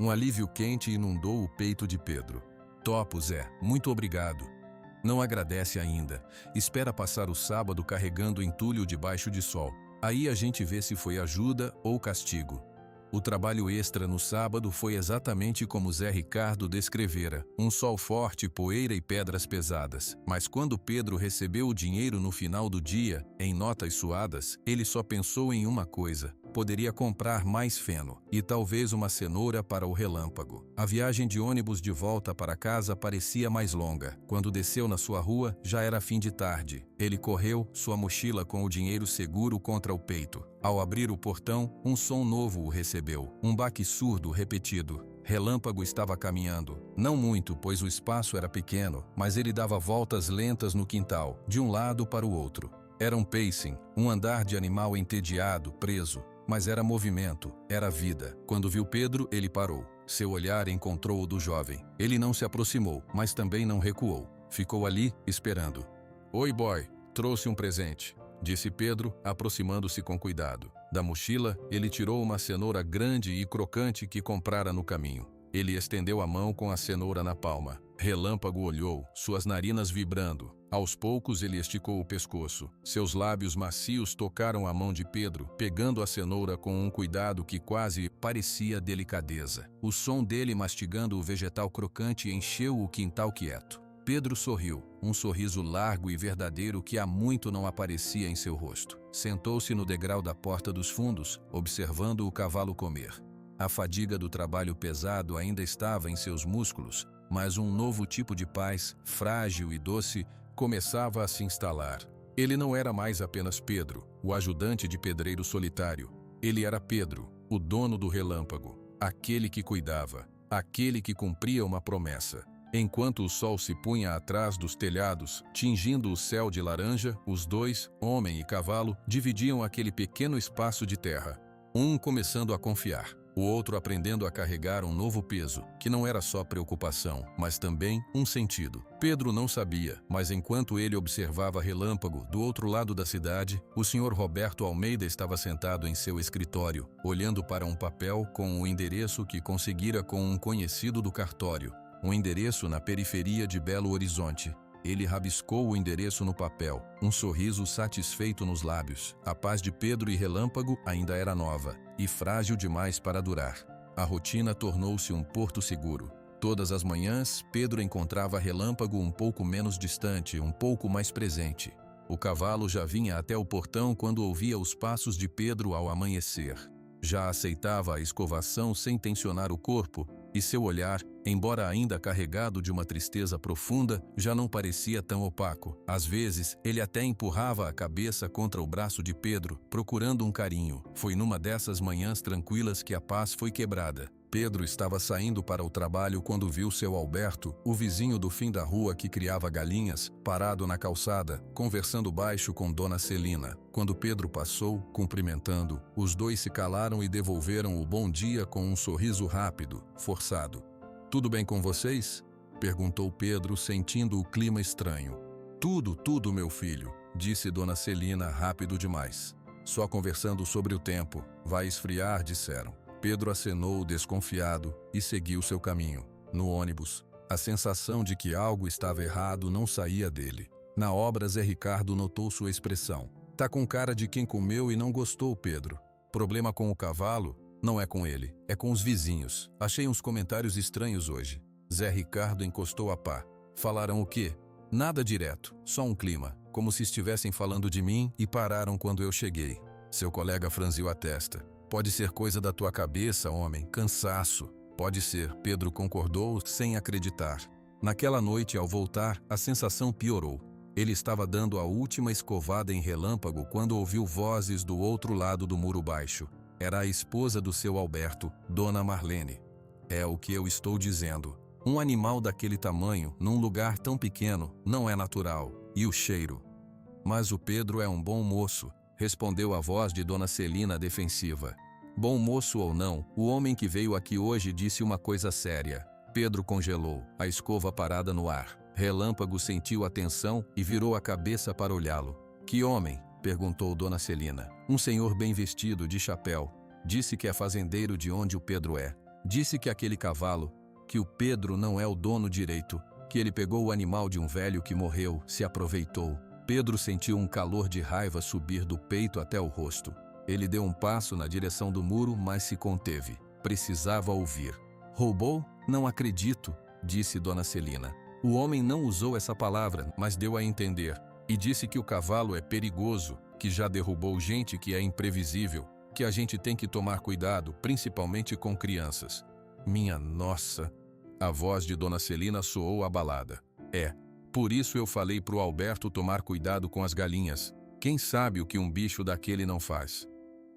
Um alívio quente inundou o peito de Pedro. Topo, Zé. Muito obrigado. Não agradece ainda. Espera passar o sábado carregando entulho debaixo de sol. Aí a gente vê se foi ajuda ou castigo. O trabalho extra no sábado foi exatamente como Zé Ricardo descrevera: um sol forte, poeira e pedras pesadas. Mas quando Pedro recebeu o dinheiro no final do dia, em notas suadas, ele só pensou em uma coisa: poderia comprar mais feno e talvez uma cenoura para o Relâmpago. A viagem de ônibus de volta para casa parecia mais longa. Quando desceu na sua rua, já era fim de tarde. Ele correu, sua mochila com o dinheiro seguro contra o peito. Ao abrir o portão, um som novo o recebeu. Um baque surdo repetido. Relâmpago estava caminhando. Não muito, pois o espaço era pequeno, mas ele dava voltas lentas no quintal, de um lado para o outro. Era um pacing, um andar de animal entediado, preso. Mas era movimento, era vida. Quando viu Pedro, ele parou. Seu olhar encontrou o do jovem. Ele não se aproximou, mas também não recuou. Ficou ali, esperando. Oi, boy, trouxe um presente, disse Pedro, aproximando-se com cuidado. Da mochila, ele tirou uma cenoura grande e crocante que comprara no caminho. Ele estendeu a mão com a cenoura na palma. Relâmpago olhou, suas narinas vibrando. Aos poucos ele esticou o pescoço. Seus lábios macios tocaram a mão de Pedro, pegando a cenoura com um cuidado que quase parecia delicadeza. O som dele mastigando o vegetal crocante encheu o quintal quieto. Pedro sorriu, um sorriso largo e verdadeiro que há muito não aparecia em seu rosto. Sentou-se no degrau da porta dos fundos, observando o cavalo comer. A fadiga do trabalho pesado ainda estava em seus músculos, mas um novo tipo de paz, frágil e doce, começava a se instalar. Ele não era mais apenas Pedro, o ajudante de pedreiro solitário. Ele era Pedro, o dono do Relâmpago. aquele que cuidava, aquele que cumpria uma promessa. Enquanto o sol se punha atrás dos telhados, tingindo o céu de laranja, os dois, homem e cavalo, dividiam aquele pequeno espaço de terra. Um começando a confiar, o outro aprendendo a carregar um novo peso, que não era só preocupação, mas também um sentido. Pedro não sabia, mas enquanto ele observava Relâmpago do outro lado da cidade, o Sr. Roberto Almeida estava sentado em seu escritório, olhando para um papel com o endereço que conseguira com um conhecido do cartório. Um endereço na periferia de Belo Horizonte. Ele rabiscou o endereço no papel, um sorriso satisfeito nos lábios. A paz de Pedro e Relâmpago ainda era nova e frágil demais para durar. A rotina tornou-se um porto seguro. Todas as manhãs, Pedro encontrava Relâmpago um pouco menos distante, um pouco mais presente. O cavalo já vinha até o portão quando ouvia os passos de Pedro ao amanhecer. Já aceitava a escovação sem tensionar o corpo, e seu olhar, embora ainda carregado de uma tristeza profunda, já não parecia tão opaco. Às vezes, ele até empurrava a cabeça contra o braço de Pedro, procurando um carinho. Foi numa dessas manhãs tranquilas que a paz foi quebrada. Pedro estava saindo para o trabalho quando viu seu Alberto, o vizinho do fim da rua que criava galinhas, parado na calçada, conversando baixo com Dona Celina. Quando Pedro passou, cumprimentando, os dois se calaram e devolveram o bom dia com um sorriso rápido, forçado. "Tudo bem com vocês?" perguntou Pedro, sentindo o clima estranho. Tudo, meu filho", disse Dona Celina rápido demais. "Só conversando sobre o tempo. Vai esfriar", disseram. Pedro acenou desconfiado e seguiu seu caminho. No ônibus, a sensação de que algo estava errado não saía dele. Na obra, Zé Ricardo notou sua expressão. "Tá com cara de quem comeu e não gostou, Pedro. Problema com o cavalo? Não é com ele, é com os vizinhos. Achei uns comentários estranhos hoje." Zé Ricardo encostou a pá. "Falaram o quê?" "Nada direto, só um clima, como se estivessem falando de mim e pararam quando eu cheguei." Seu colega franziu a testa. "Pode ser coisa da tua cabeça, homem, cansaço." "Pode ser", Pedro concordou sem acreditar. Naquela noite, ao voltar, a sensação piorou. Ele estava dando a última escovada em Relâmpago quando ouviu vozes do outro lado do muro baixo. Era a esposa do seu Alberto, Dona Marlene. "É o que eu estou dizendo. Um animal daquele tamanho, num lugar tão pequeno, não é natural. E o cheiro?" "Mas o Pedro é um bom moço", respondeu a voz de Dona Celina defensiva. Bom moço ou não, o homem que veio aqui hoje disse uma coisa séria. Pedro congelou, a escova parada no ar. Relâmpago sentiu a tensão e virou a cabeça para olhá-lo. "Que homem?" perguntou Dona Celina. "Um senhor bem vestido, de chapéu. Disse que é fazendeiro de onde o Pedro é. Disse que aquele cavalo, que o Pedro não é o dono direito, que ele pegou o animal de um velho que morreu, se aproveitou." Pedro sentiu um calor de raiva subir do peito até o rosto. Ele deu um passo na direção do muro, mas se conteve. Precisava ouvir. "Roubou? Não acredito", disse Dona Celina. O homem não usou essa palavra, mas deu a entender. E disse que o cavalo é perigoso, que já derrubou gente que é imprevisível, que a gente tem que tomar cuidado, principalmente com crianças. Minha nossa! A voz de Dona Celina soou abalada. "É. Por isso eu falei pro Alberto tomar cuidado com as galinhas. Quem sabe o que um bicho daquele não faz?"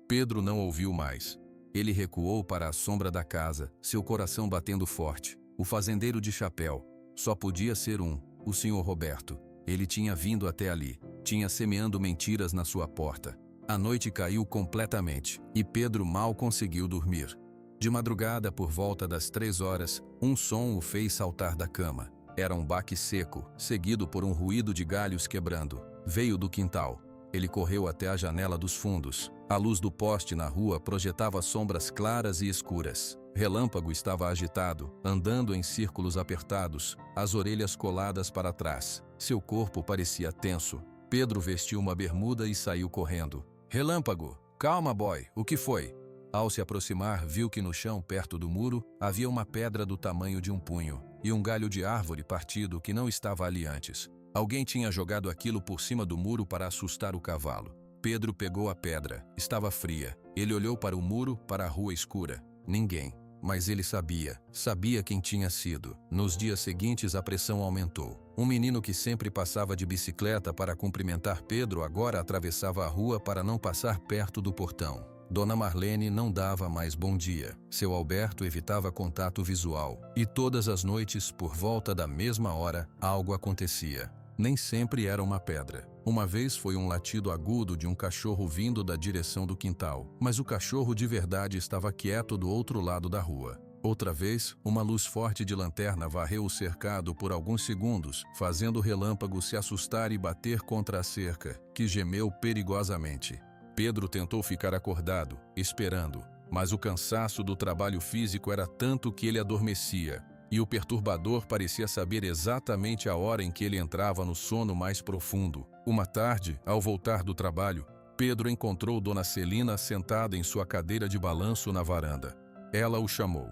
Pedro não ouviu mais. Ele recuou para a sombra da casa, seu coração batendo forte. O fazendeiro de chapéu. Só podia ser o Sr. Roberto. Ele tinha vindo até ali. Tinha semeando mentiras na sua porta. A noite caiu completamente, e Pedro mal conseguiu dormir. De madrugada, por volta das 3 horas, um som o fez saltar da cama. Era um baque seco, seguido por um ruído de galhos quebrando. Veio do quintal. Ele correu até a janela dos fundos. A luz do poste na rua projetava sombras claras e escuras. Relâmpago estava agitado, andando em círculos apertados, as orelhas coladas para trás. Seu corpo parecia tenso. Pedro vestiu uma bermuda e saiu correndo. "Relâmpago! Calma, boy! O que foi?" Ao se aproximar, viu que no chão, perto do muro, havia uma pedra do tamanho de um punho e um galho de árvore partido que não estava ali antes. Alguém tinha jogado aquilo por cima do muro para assustar o cavalo. Pedro pegou a pedra. Estava fria. Ele olhou para o muro, para a rua escura. Ninguém. Mas ele sabia quem tinha sido. Nos dias seguintes, a pressão aumentou. Um menino que sempre passava de bicicleta para cumprimentar Pedro agora atravessava a rua para não passar perto do portão. Dona Marlene não dava mais bom dia. Seu Alberto evitava contato visual. E todas as noites, por volta da mesma hora, algo acontecia. Nem sempre era uma pedra. Uma vez foi um latido agudo de um cachorro vindo da direção do quintal, mas o cachorro de verdade estava quieto do outro lado da rua. Outra vez, uma luz forte de lanterna varreu o cercado por alguns segundos, fazendo o relâmpago se assustar e bater contra a cerca, que gemeu perigosamente. Pedro tentou ficar acordado, esperando, mas o cansaço do trabalho físico era tanto que ele adormecia, e o perturbador parecia saber exatamente a hora em que ele entrava no sono mais profundo. Uma tarde, ao voltar do trabalho, Pedro encontrou Dona Celina sentada em sua cadeira de balanço na varanda. Ela o chamou.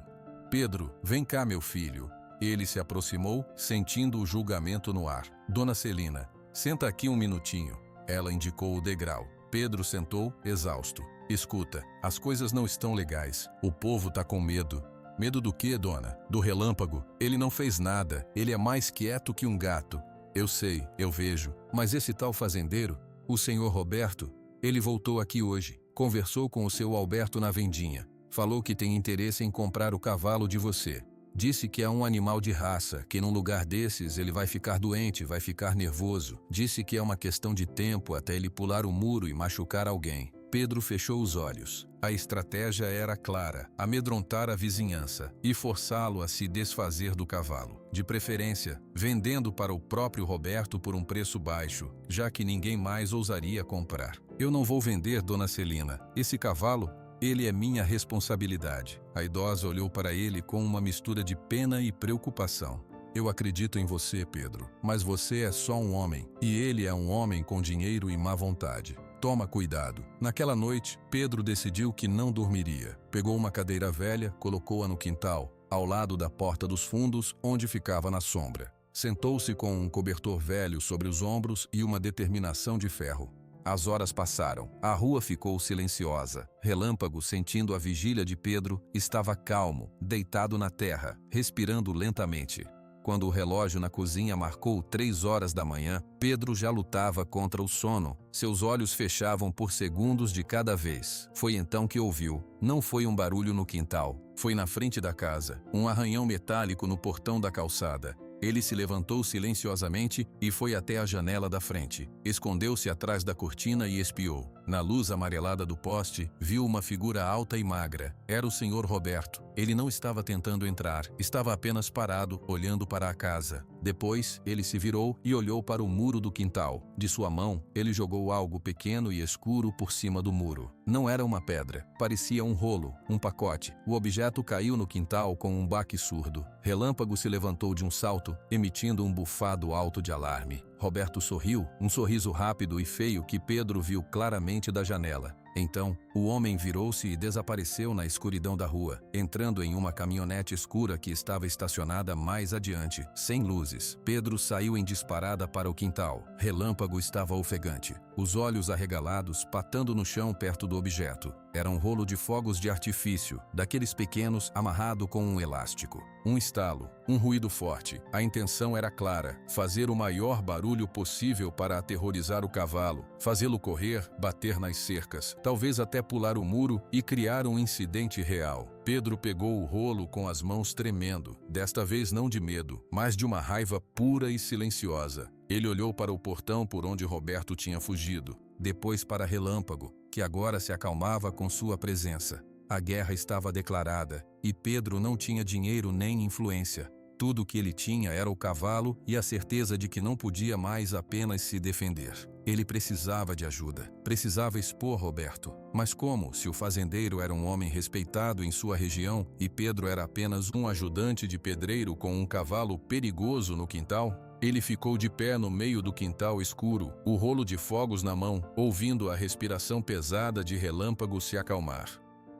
Pedro, vem cá, meu filho. Ele se aproximou, sentindo o julgamento no ar. Dona Celina, senta aqui um minutinho. Ela indicou o degrau. Pedro sentou, exausto. Escuta, as coisas não estão legais. O povo tá com medo. Medo do quê, dona? Do relâmpago? Ele não fez nada. Ele é mais quieto que um gato. Eu sei, eu vejo. Mas esse tal fazendeiro, o senhor Roberto, ele voltou aqui hoje. Conversou com o seu Alberto na vendinha. Falou que tem interesse em comprar o cavalo de você. Disse que é um animal de raça, que num lugar desses ele vai ficar doente, vai ficar nervoso. Disse que é uma questão de tempo até ele pular o muro e machucar alguém. Pedro fechou os olhos. A estratégia era clara: amedrontar a vizinhança e forçá-lo a se desfazer do cavalo. De preferência, vendendo para o próprio Roberto por um preço baixo, já que ninguém mais ousaria comprar. Eu não vou vender, Dona Celina. Esse cavalo, ele é minha responsabilidade. A idosa olhou para ele com uma mistura de pena e preocupação. Eu acredito em você, Pedro, mas você é só um homem, e ele é um homem com dinheiro e má vontade. Toma cuidado. Naquela noite, Pedro decidiu que não dormiria. Pegou uma cadeira velha, colocou-a no quintal, ao lado da porta dos fundos, onde ficava na sombra. Sentou-se com um cobertor velho sobre os ombros e uma determinação de ferro. As horas passaram. A rua ficou silenciosa. Relâmpago, sentindo a vigília de Pedro, estava calmo, deitado na terra, respirando lentamente. Quando o relógio na cozinha marcou 3 horas da manhã, Pedro já lutava contra o sono. Seus olhos fechavam por segundos de cada vez. Foi então que ouviu. Não foi um barulho no quintal. Foi na frente da casa. Um arranhão metálico no portão da calçada. Ele se levantou silenciosamente e foi até a janela da frente. Escondeu-se atrás da cortina e espiou. Na luz amarelada do poste, viu uma figura alta e magra. Era o senhor Roberto. Ele não estava tentando entrar, estava apenas parado, olhando para a casa. Depois, ele se virou e olhou para o muro do quintal. De sua mão, ele jogou algo pequeno e escuro por cima do muro. Não era uma pedra, parecia um rolo, um pacote. O objeto caiu no quintal com um baque surdo. Relâmpago se levantou de um salto, emitindo um bufado alto de alarme. Roberto sorriu, um sorriso rápido e feio que Pedro viu claramente da janela. Então, o homem virou-se e desapareceu na escuridão da rua, entrando em uma caminhonete escura que estava estacionada mais adiante, sem luzes. Pedro saiu em disparada para o quintal. Relâmpago estava ofegante, os olhos arregalados, patando no chão perto do objeto. Era um rolo de fogos de artifício, daqueles pequenos, amarrado com um elástico. Um estalo, um ruído forte. A intenção era clara: fazer o maior barulho possível para aterrorizar o cavalo, fazê-lo correr, bater nas cercas, talvez até pular o muro e criar um incidente real. Pedro pegou o rolo com as mãos tremendo, desta vez não de medo, mas de uma raiva pura e silenciosa. Ele olhou para o portão por onde Roberto tinha fugido, depois para Relâmpago, que agora se acalmava com sua presença. A guerra estava declarada, e Pedro não tinha dinheiro nem influência. Tudo o que ele tinha era o cavalo e a certeza de que não podia mais apenas se defender. Ele precisava de ajuda, precisava expor Roberto. Mas como, se o fazendeiro era um homem respeitado em sua região e Pedro era apenas um ajudante de pedreiro com um cavalo perigoso no quintal? Ele ficou de pé no meio do quintal escuro, o rolo de fogos na mão, ouvindo a respiração pesada de Relâmpago se acalmar.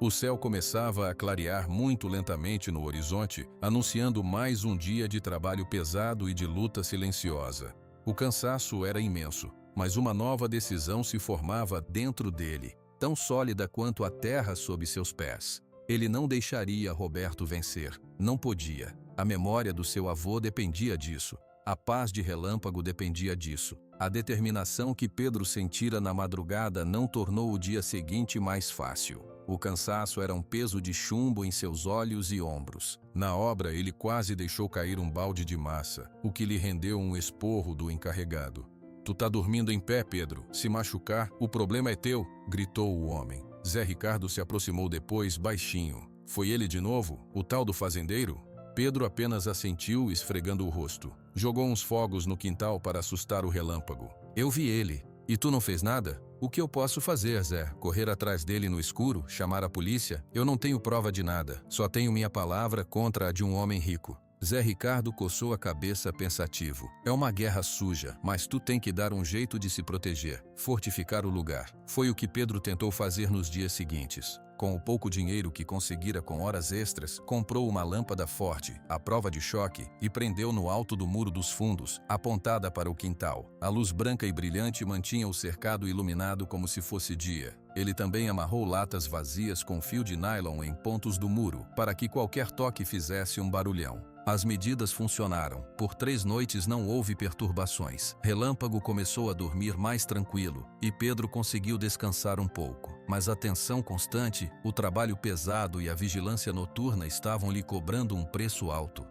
O céu começava a clarear muito lentamente no horizonte, anunciando mais um dia de trabalho pesado e de luta silenciosa. O cansaço era imenso, mas uma nova decisão se formava dentro dele, tão sólida quanto a terra sob seus pés. Ele não deixaria Roberto vencer, não podia. A memória do seu avô dependia disso. A paz de Relâmpago dependia disso. A determinação que Pedro sentira na madrugada não tornou o dia seguinte mais fácil. O cansaço era um peso de chumbo em seus olhos e ombros. Na obra, ele quase deixou cair um balde de massa, o que lhe rendeu um esporro do encarregado. "Tu tá dormindo em pé, Pedro. Se machucar, o problema é teu", gritou o homem. Zé Ricardo se aproximou depois, baixinho. "Foi ele de novo? O tal do fazendeiro?" Pedro apenas assentiu, esfregando o rosto. Jogou uns fogos no quintal para assustar o relâmpago. "Eu vi ele. E tu não fez nada? O que eu posso fazer, Zé? Correr atrás dele no escuro? Chamar a polícia? Eu não tenho prova de nada. Só tenho minha palavra contra a de um homem rico." Zé Ricardo coçou a cabeça pensativo. "É uma guerra suja, mas tu tem que dar um jeito de se proteger, fortificar o lugar." Foi o que Pedro tentou fazer nos dias seguintes. Com o pouco dinheiro que conseguira com horas extras, comprou uma lâmpada forte, à prova de choque, e prendeu no alto do muro dos fundos, apontada para o quintal. A luz branca e brilhante mantinha o cercado iluminado como se fosse dia. Ele também amarrou latas vazias com fio de nylon em pontos do muro, para que qualquer toque fizesse um barulhão. As medidas funcionaram. Por 3 noites não houve perturbações. Relâmpago começou a dormir mais tranquilo, e Pedro conseguiu descansar um pouco. Mas a tensão constante, o trabalho pesado e a vigilância noturna estavam lhe cobrando um preço alto.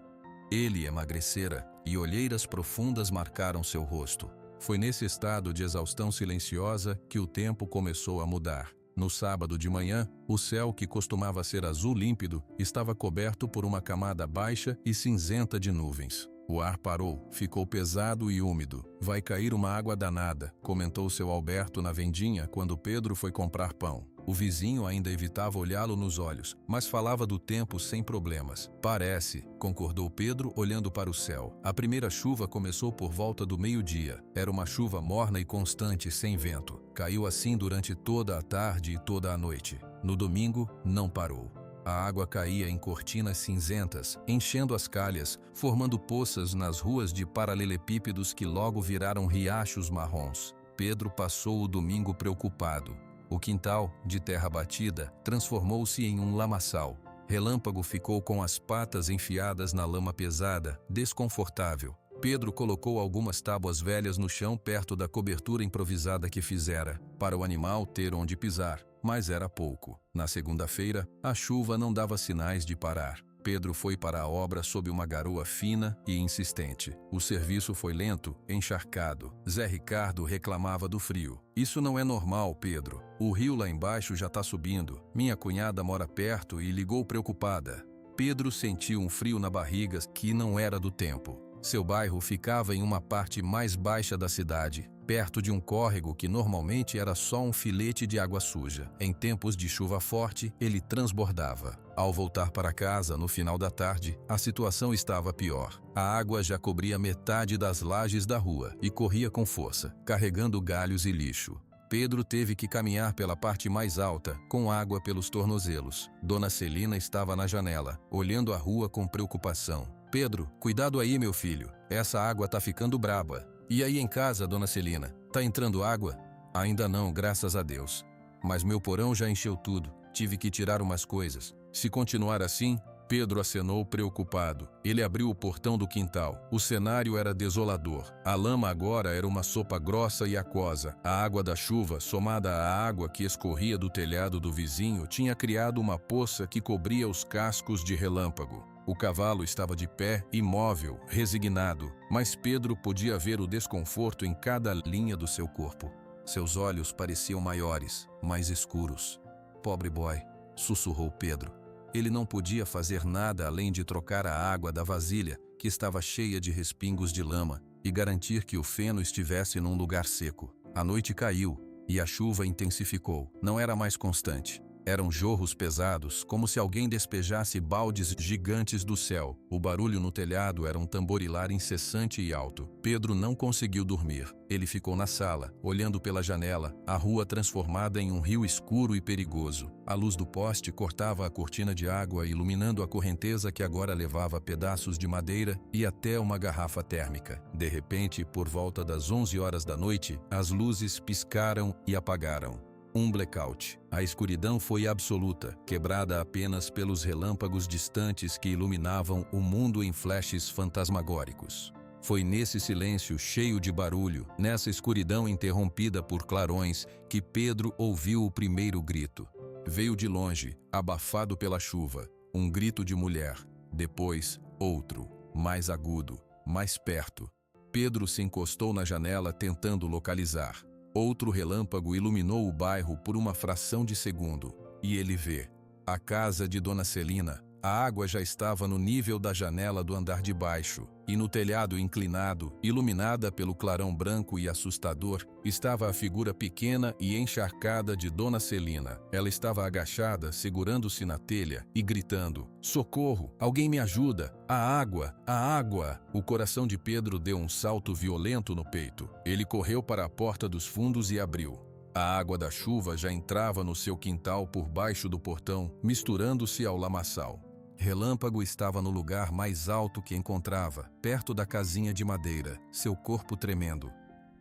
Ele emagrecera, e olheiras profundas marcaram seu rosto. Foi nesse estado de exaustão silenciosa que o tempo começou a mudar. No sábado de manhã, o céu, que costumava ser azul límpido, estava coberto por uma camada baixa e cinzenta de nuvens. O ar parou, ficou pesado e úmido. "Vai cair uma água danada", comentou seu Alberto na vendinha quando Pedro foi comprar pão. O vizinho ainda evitava olhá-lo nos olhos, mas falava do tempo sem problemas. "Parece", concordou Pedro, olhando para o céu. A primeira chuva começou por volta do meio-dia. Era uma chuva morna e constante, sem vento. Caiu assim durante toda a tarde e toda a noite. No domingo, não parou. A água caía em cortinas cinzentas, enchendo as calhas, formando poças nas ruas de paralelepípedos que logo viraram riachos marrons. Pedro passou o domingo preocupado. O quintal, de terra batida, transformou-se em um lamaçal. Relâmpago ficou com as patas enfiadas na lama pesada, desconfortável. Pedro colocou algumas tábuas velhas no chão perto da cobertura improvisada que fizera, para o animal ter onde pisar, mas era pouco. Na segunda-feira, a chuva não dava sinais de parar. Pedro foi para a obra sob uma garoa fina e insistente. O serviço foi lento, encharcado. Zé Ricardo reclamava do frio. "Isso não é normal, Pedro. O rio lá embaixo já está subindo. Minha cunhada mora perto e ligou preocupada." Pedro sentiu um frio na barriga que não era do tempo. Seu bairro ficava em uma parte mais baixa da cidade, perto de um córrego que normalmente era só um filete de água suja. Em tempos de chuva forte, ele transbordava. Ao voltar para casa, no final da tarde, a situação estava pior. A água já cobria metade das lajes da rua e corria com força, carregando galhos e lixo. Pedro teve que caminhar pela parte mais alta, com água pelos tornozelos. Dona Celina estava na janela, olhando a rua com preocupação. "Pedro, cuidado aí, meu filho. Essa água tá ficando braba." "E aí em casa, Dona Celina? Tá entrando água?" "Ainda não, graças a Deus. Mas meu porão já encheu tudo. Tive que tirar umas coisas." "Se continuar assim..." Pedro acenou preocupado. Ele abriu o portão do quintal. O cenário era desolador. A lama agora era uma sopa grossa e aquosa. A água da chuva, somada à água que escorria do telhado do vizinho, tinha criado uma poça que cobria os cascos de relâmpago. O cavalo estava de pé, imóvel, resignado, mas Pedro podia ver o desconforto em cada linha do seu corpo. Seus olhos pareciam maiores, mais escuros. "Pobre boy", sussurrou Pedro. Ele não podia fazer nada além de trocar a água da vasilha, que estava cheia de respingos de lama, e garantir que o feno estivesse num lugar seco. A noite caiu, e a chuva intensificou. Não era mais constante. Eram jorros pesados, como se alguém despejasse baldes gigantes do céu. O barulho no telhado era um tamborilar incessante e alto. Pedro não conseguiu dormir. Ele ficou na sala, olhando pela janela, a rua transformada em um rio escuro e perigoso. A luz do poste cortava a cortina de água, iluminando a correnteza que agora levava pedaços de madeira e até uma garrafa térmica. De repente, por volta das 11 horas da noite, as luzes piscaram e apagaram. Um blackout. A escuridão foi absoluta, quebrada apenas pelos relâmpagos distantes que iluminavam o mundo em flashes fantasmagóricos. Foi nesse silêncio cheio de barulho, nessa escuridão interrompida por clarões, que Pedro ouviu o primeiro grito. Veio de longe, abafado pela chuva, um grito de mulher. Depois, outro, mais agudo, mais perto. Pedro se encostou na janela tentando localizar. Outro relâmpago iluminou o bairro por uma fração de segundo. E ele vê. A casa de Dona Celina. A água já estava no nível da janela do andar de baixo, e no telhado inclinado, iluminada pelo clarão branco e assustador, estava a figura pequena e encharcada de Dona Celina. Ela estava agachada, segurando-se na telha e gritando: "Socorro! Alguém me ajuda! A água! A água!" O coração de Pedro deu um salto violento no peito. Ele correu para a porta dos fundos e abriu. A água da chuva já entrava no seu quintal por baixo do portão, misturando-se ao lamaçal. Relâmpago estava no lugar mais alto que encontrava, perto da casinha de madeira, seu corpo tremendo.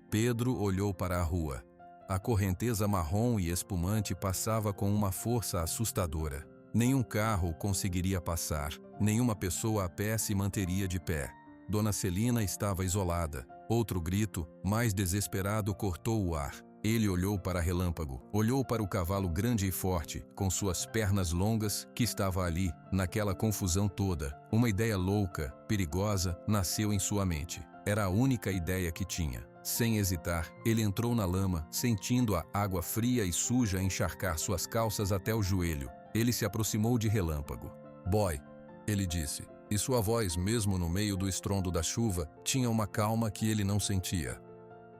Pedro olhou para a rua. A correnteza marrom e espumante passava com uma força assustadora. Nenhum carro conseguiria passar, nenhuma pessoa a pé se manteria de pé. Dona Celina estava isolada. Outro grito, mais desesperado, cortou o ar. Ele olhou para Relâmpago, olhou para o cavalo grande e forte, com suas pernas longas, que estava ali, naquela confusão toda. Uma ideia louca, perigosa, nasceu em sua mente. Era a única ideia que tinha. Sem hesitar, ele entrou na lama, sentindo a água fria e suja encharcar suas calças até o joelho. Ele se aproximou de Relâmpago. "Boy", ele disse, e sua voz, mesmo no meio do estrondo da chuva, tinha uma calma que ele não sentia.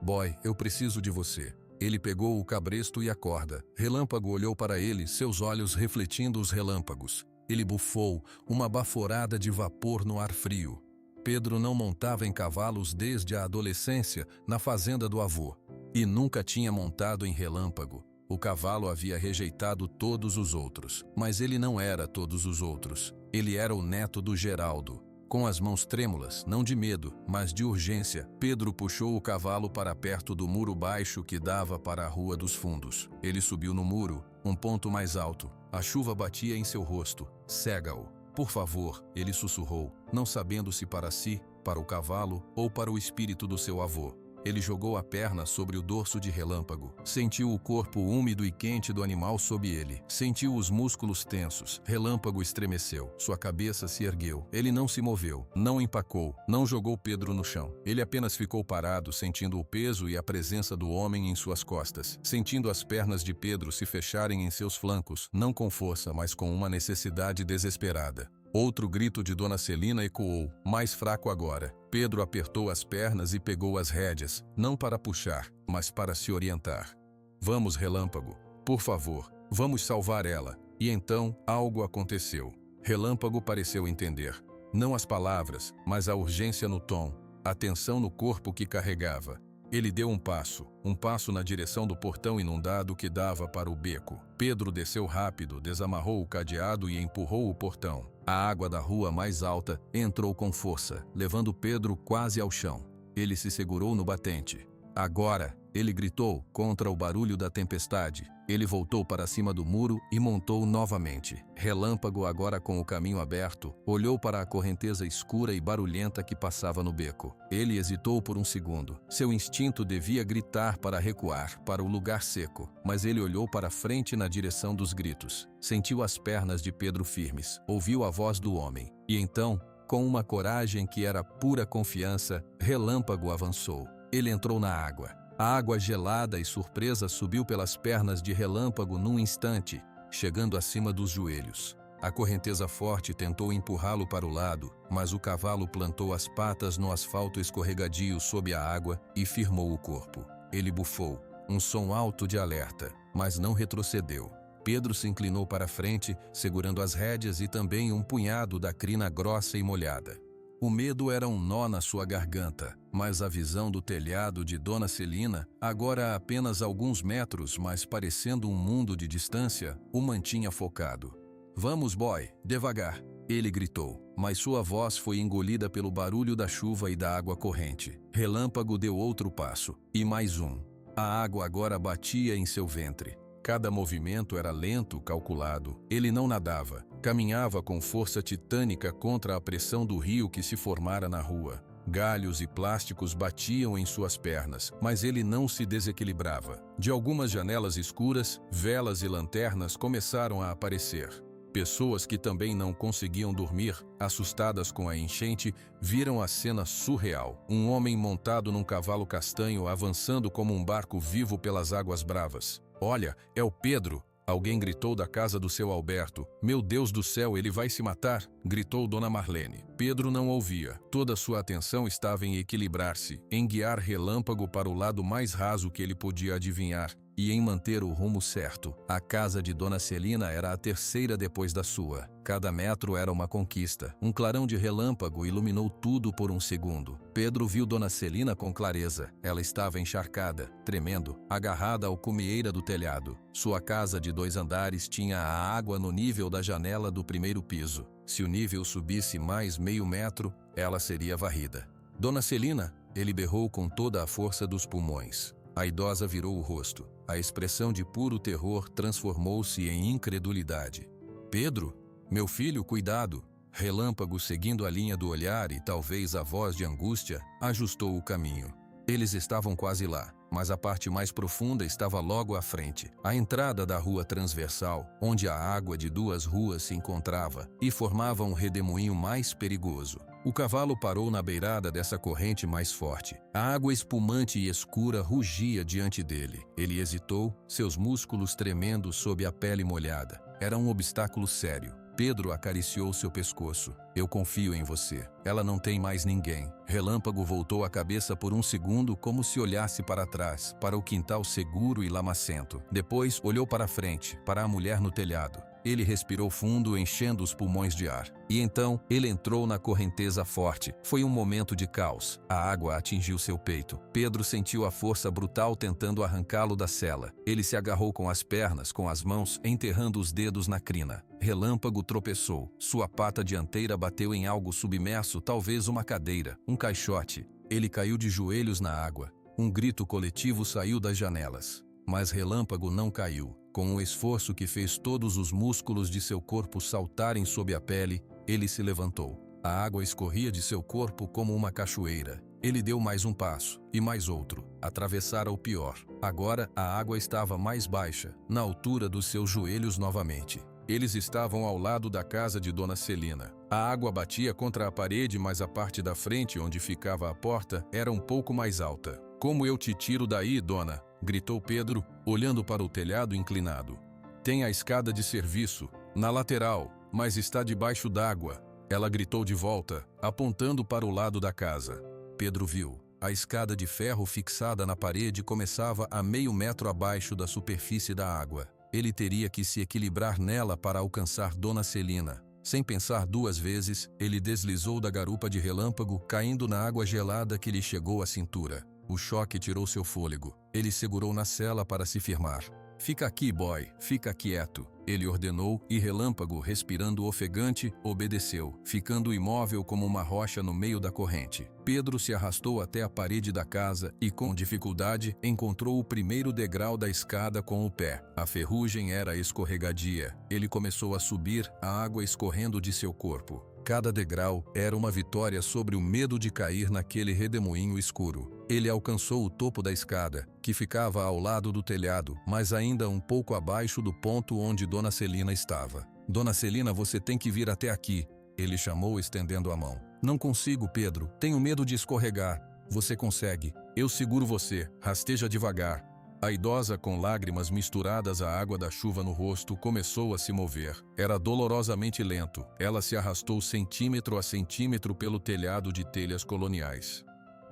"Boy, eu preciso de você." Ele pegou o cabresto e a corda. Relâmpago olhou para ele, seus olhos refletindo os relâmpagos. Ele bufou, uma baforada de vapor no ar frio. Pedro não montava em cavalos desde a adolescência, na fazenda do avô. E nunca tinha montado em Relâmpago. O cavalo havia rejeitado todos os outros. Mas ele não era todos os outros. Ele era o neto do Geraldo. Com as mãos trêmulas, não de medo, mas de urgência, Pedro puxou o cavalo para perto do muro baixo que dava para a Rua dos Fundos. Ele subiu no muro, um ponto mais alto. A chuva batia em seu rosto. "Cega-o. Por favor", ele sussurrou, não sabendo se para si, para o cavalo ou para o espírito do seu avô. Ele jogou a perna sobre o dorso de Relâmpago. Sentiu o corpo úmido e quente do animal sob ele. Sentiu os músculos tensos. Relâmpago estremeceu. Sua cabeça se ergueu. Ele não se moveu, não empacou, não jogou Pedro no chão. Ele apenas ficou parado, sentindo o peso e a presença do homem em suas costas. Sentindo as pernas de Pedro se fecharem em seus flancos, não com força, mas com uma necessidade desesperada. Outro grito de Dona Celina ecoou, mais fraco agora. Pedro apertou as pernas e pegou as rédeas, não para puxar, mas para se orientar. "Vamos, Relâmpago. Por favor, vamos salvar ela." E então, algo aconteceu. Relâmpago pareceu entender. Não as palavras, mas a urgência no tom, a tensão no corpo que carregava. Ele deu um passo na direção do portão inundado que dava para o beco. Pedro desceu rápido, desamarrou o cadeado e empurrou o portão. A água da rua mais alta entrou com força, levando Pedro quase ao chão. Ele se segurou no batente. "Agora!" ele gritou, contra o barulho da tempestade. Ele voltou para cima do muro e montou novamente. Relâmpago, agora com o caminho aberto, olhou para a correnteza escura e barulhenta que passava no beco. Ele hesitou por um segundo. Seu instinto devia gritar para recuar, para o lugar seco. Mas ele olhou para frente na direção dos gritos. Sentiu as pernas de Pedro firmes. Ouviu a voz do homem. E então, com uma coragem que era pura confiança, Relâmpago avançou. Ele entrou na água. A água gelada e surpresa subiu pelas pernas de Relâmpago num instante, chegando acima dos joelhos. A correnteza forte tentou empurrá-lo para o lado, mas o cavalo plantou as patas no asfalto escorregadio sob a água e firmou o corpo. Ele bufou, um som alto de alerta, mas não retrocedeu. Pedro se inclinou para frente, segurando as rédeas e também um punhado da crina grossa e molhada. O medo era um nó na sua garganta, mas a visão do telhado de Dona Celina, agora a apenas alguns metros, mas parecendo um mundo de distância, o mantinha focado. "Vamos, boy, devagar", ele gritou, mas sua voz foi engolida pelo barulho da chuva e da água corrente. Relâmpago deu outro passo, e mais um. A água agora batia em seu ventre. Cada movimento era lento, calculado. Ele não nadava. Caminhava com força titânica contra a pressão do rio que se formara na rua. Galhos e plásticos batiam em suas pernas, mas ele não se desequilibrava. De algumas janelas escuras, velas e lanternas começaram a aparecer. Pessoas que também não conseguiam dormir, assustadas com a enchente, viram a cena surreal. Um homem montado num cavalo castanho avançando como um barco vivo pelas águas bravas. "Olha, é o Pedro!" Alguém gritou da casa do seu Alberto. "Meu Deus do céu, ele vai se matar!" gritou Dona Marlene. Pedro não ouvia. Toda sua atenção estava em equilibrar-se, em guiar Relâmpago para o lado mais raso que ele podia adivinhar e em manter o rumo certo. A casa de Dona Celina era a terceira depois da sua. Cada metro era uma conquista. Um clarão de relâmpago iluminou tudo por um segundo. Pedro viu Dona Celina com clareza. Ela estava encharcada, tremendo, agarrada ao cumieira do telhado. Sua casa de 2 andares tinha a água no nível da janela do primeiro piso. Se o nível subisse mais meio metro, ela seria varrida. "Dona Celina!" ele berrou com toda a força dos pulmões. A idosa virou o rosto. A expressão de puro terror transformou-se em incredulidade. "Pedro? Meu filho, cuidado!" Relâmpago, seguindo a linha do olhar e talvez a voz de angústia, ajustou o caminho. Eles estavam quase lá, mas a parte mais profunda estava logo à frente, a entrada da rua transversal, onde a água de 2 ruas se encontrava e formava um redemoinho mais perigoso. O cavalo parou na beirada dessa corrente mais forte. A água espumante e escura rugia diante dele. Ele hesitou, seus músculos tremendo sob a pele molhada. Era um obstáculo sério. Pedro acariciou seu pescoço. "Eu confio em você. Ela não tem mais ninguém." Relâmpago voltou a cabeça por um segundo como se olhasse para trás, para o quintal seguro e lamacento. Depois olhou para frente, para a mulher no telhado. Ele respirou fundo, enchendo os pulmões de ar. E então, ele entrou na correnteza forte. Foi um momento de caos. A água atingiu seu peito. Pedro sentiu a força brutal tentando arrancá-lo da sela. Ele se agarrou com as pernas, com as mãos, enterrando os dedos na crina. Relâmpago tropeçou. Sua pata dianteira bateu em algo submerso, talvez uma cadeira, um caixote. Ele caiu de joelhos na água. Um grito coletivo saiu das janelas. Mas Relâmpago não caiu. Com um esforço que fez todos os músculos de seu corpo saltarem sob a pele, ele se levantou. A água escorria de seu corpo como uma cachoeira. Ele deu mais um passo, e mais outro. Atravessara o pior. Agora a água estava mais baixa, na altura dos seus joelhos novamente. Eles estavam ao lado da casa de Dona Celina. A água batia contra a parede, mas a parte da frente, onde ficava a porta, era um pouco mais alta. "Como eu te tiro daí, dona?" gritou Pedro, olhando para o telhado inclinado. "Tem a escada de serviço, na lateral, mas está debaixo d'água." Ela gritou de volta, apontando para o lado da casa. Pedro viu. A escada de ferro fixada na parede começava a meio metro abaixo da superfície da água. Ele teria que se equilibrar nela para alcançar Dona Celina. Sem pensar 2 vezes, ele deslizou da garupa de relâmpago, caindo na água gelada que lhe chegou à cintura. O choque tirou seu fôlego. Ele segurou na sela para se firmar. "Fica aqui, boy, fica quieto", ele ordenou e Relâmpago, respirando ofegante, obedeceu, ficando imóvel como uma rocha no meio da corrente. Pedro se arrastou até a parede da casa e, com dificuldade, encontrou o primeiro degrau da escada com o pé. A ferrugem era escorregadia. Ele começou a subir, a água escorrendo de seu corpo. Cada degrau era uma vitória sobre o medo de cair naquele redemoinho escuro. Ele alcançou o topo da escada, que ficava ao lado do telhado, mas ainda um pouco abaixo do ponto onde Dona Celina estava. "Dona Celina, você tem que vir até aqui", ele chamou, estendendo a mão. "Não consigo, Pedro. Tenho medo de escorregar." "Você consegue. Eu seguro você. Rasteja devagar." A idosa, com lágrimas misturadas à água da chuva no rosto, começou a se mover. Era dolorosamente lento. Ela se arrastou centímetro a centímetro pelo telhado de telhas coloniais.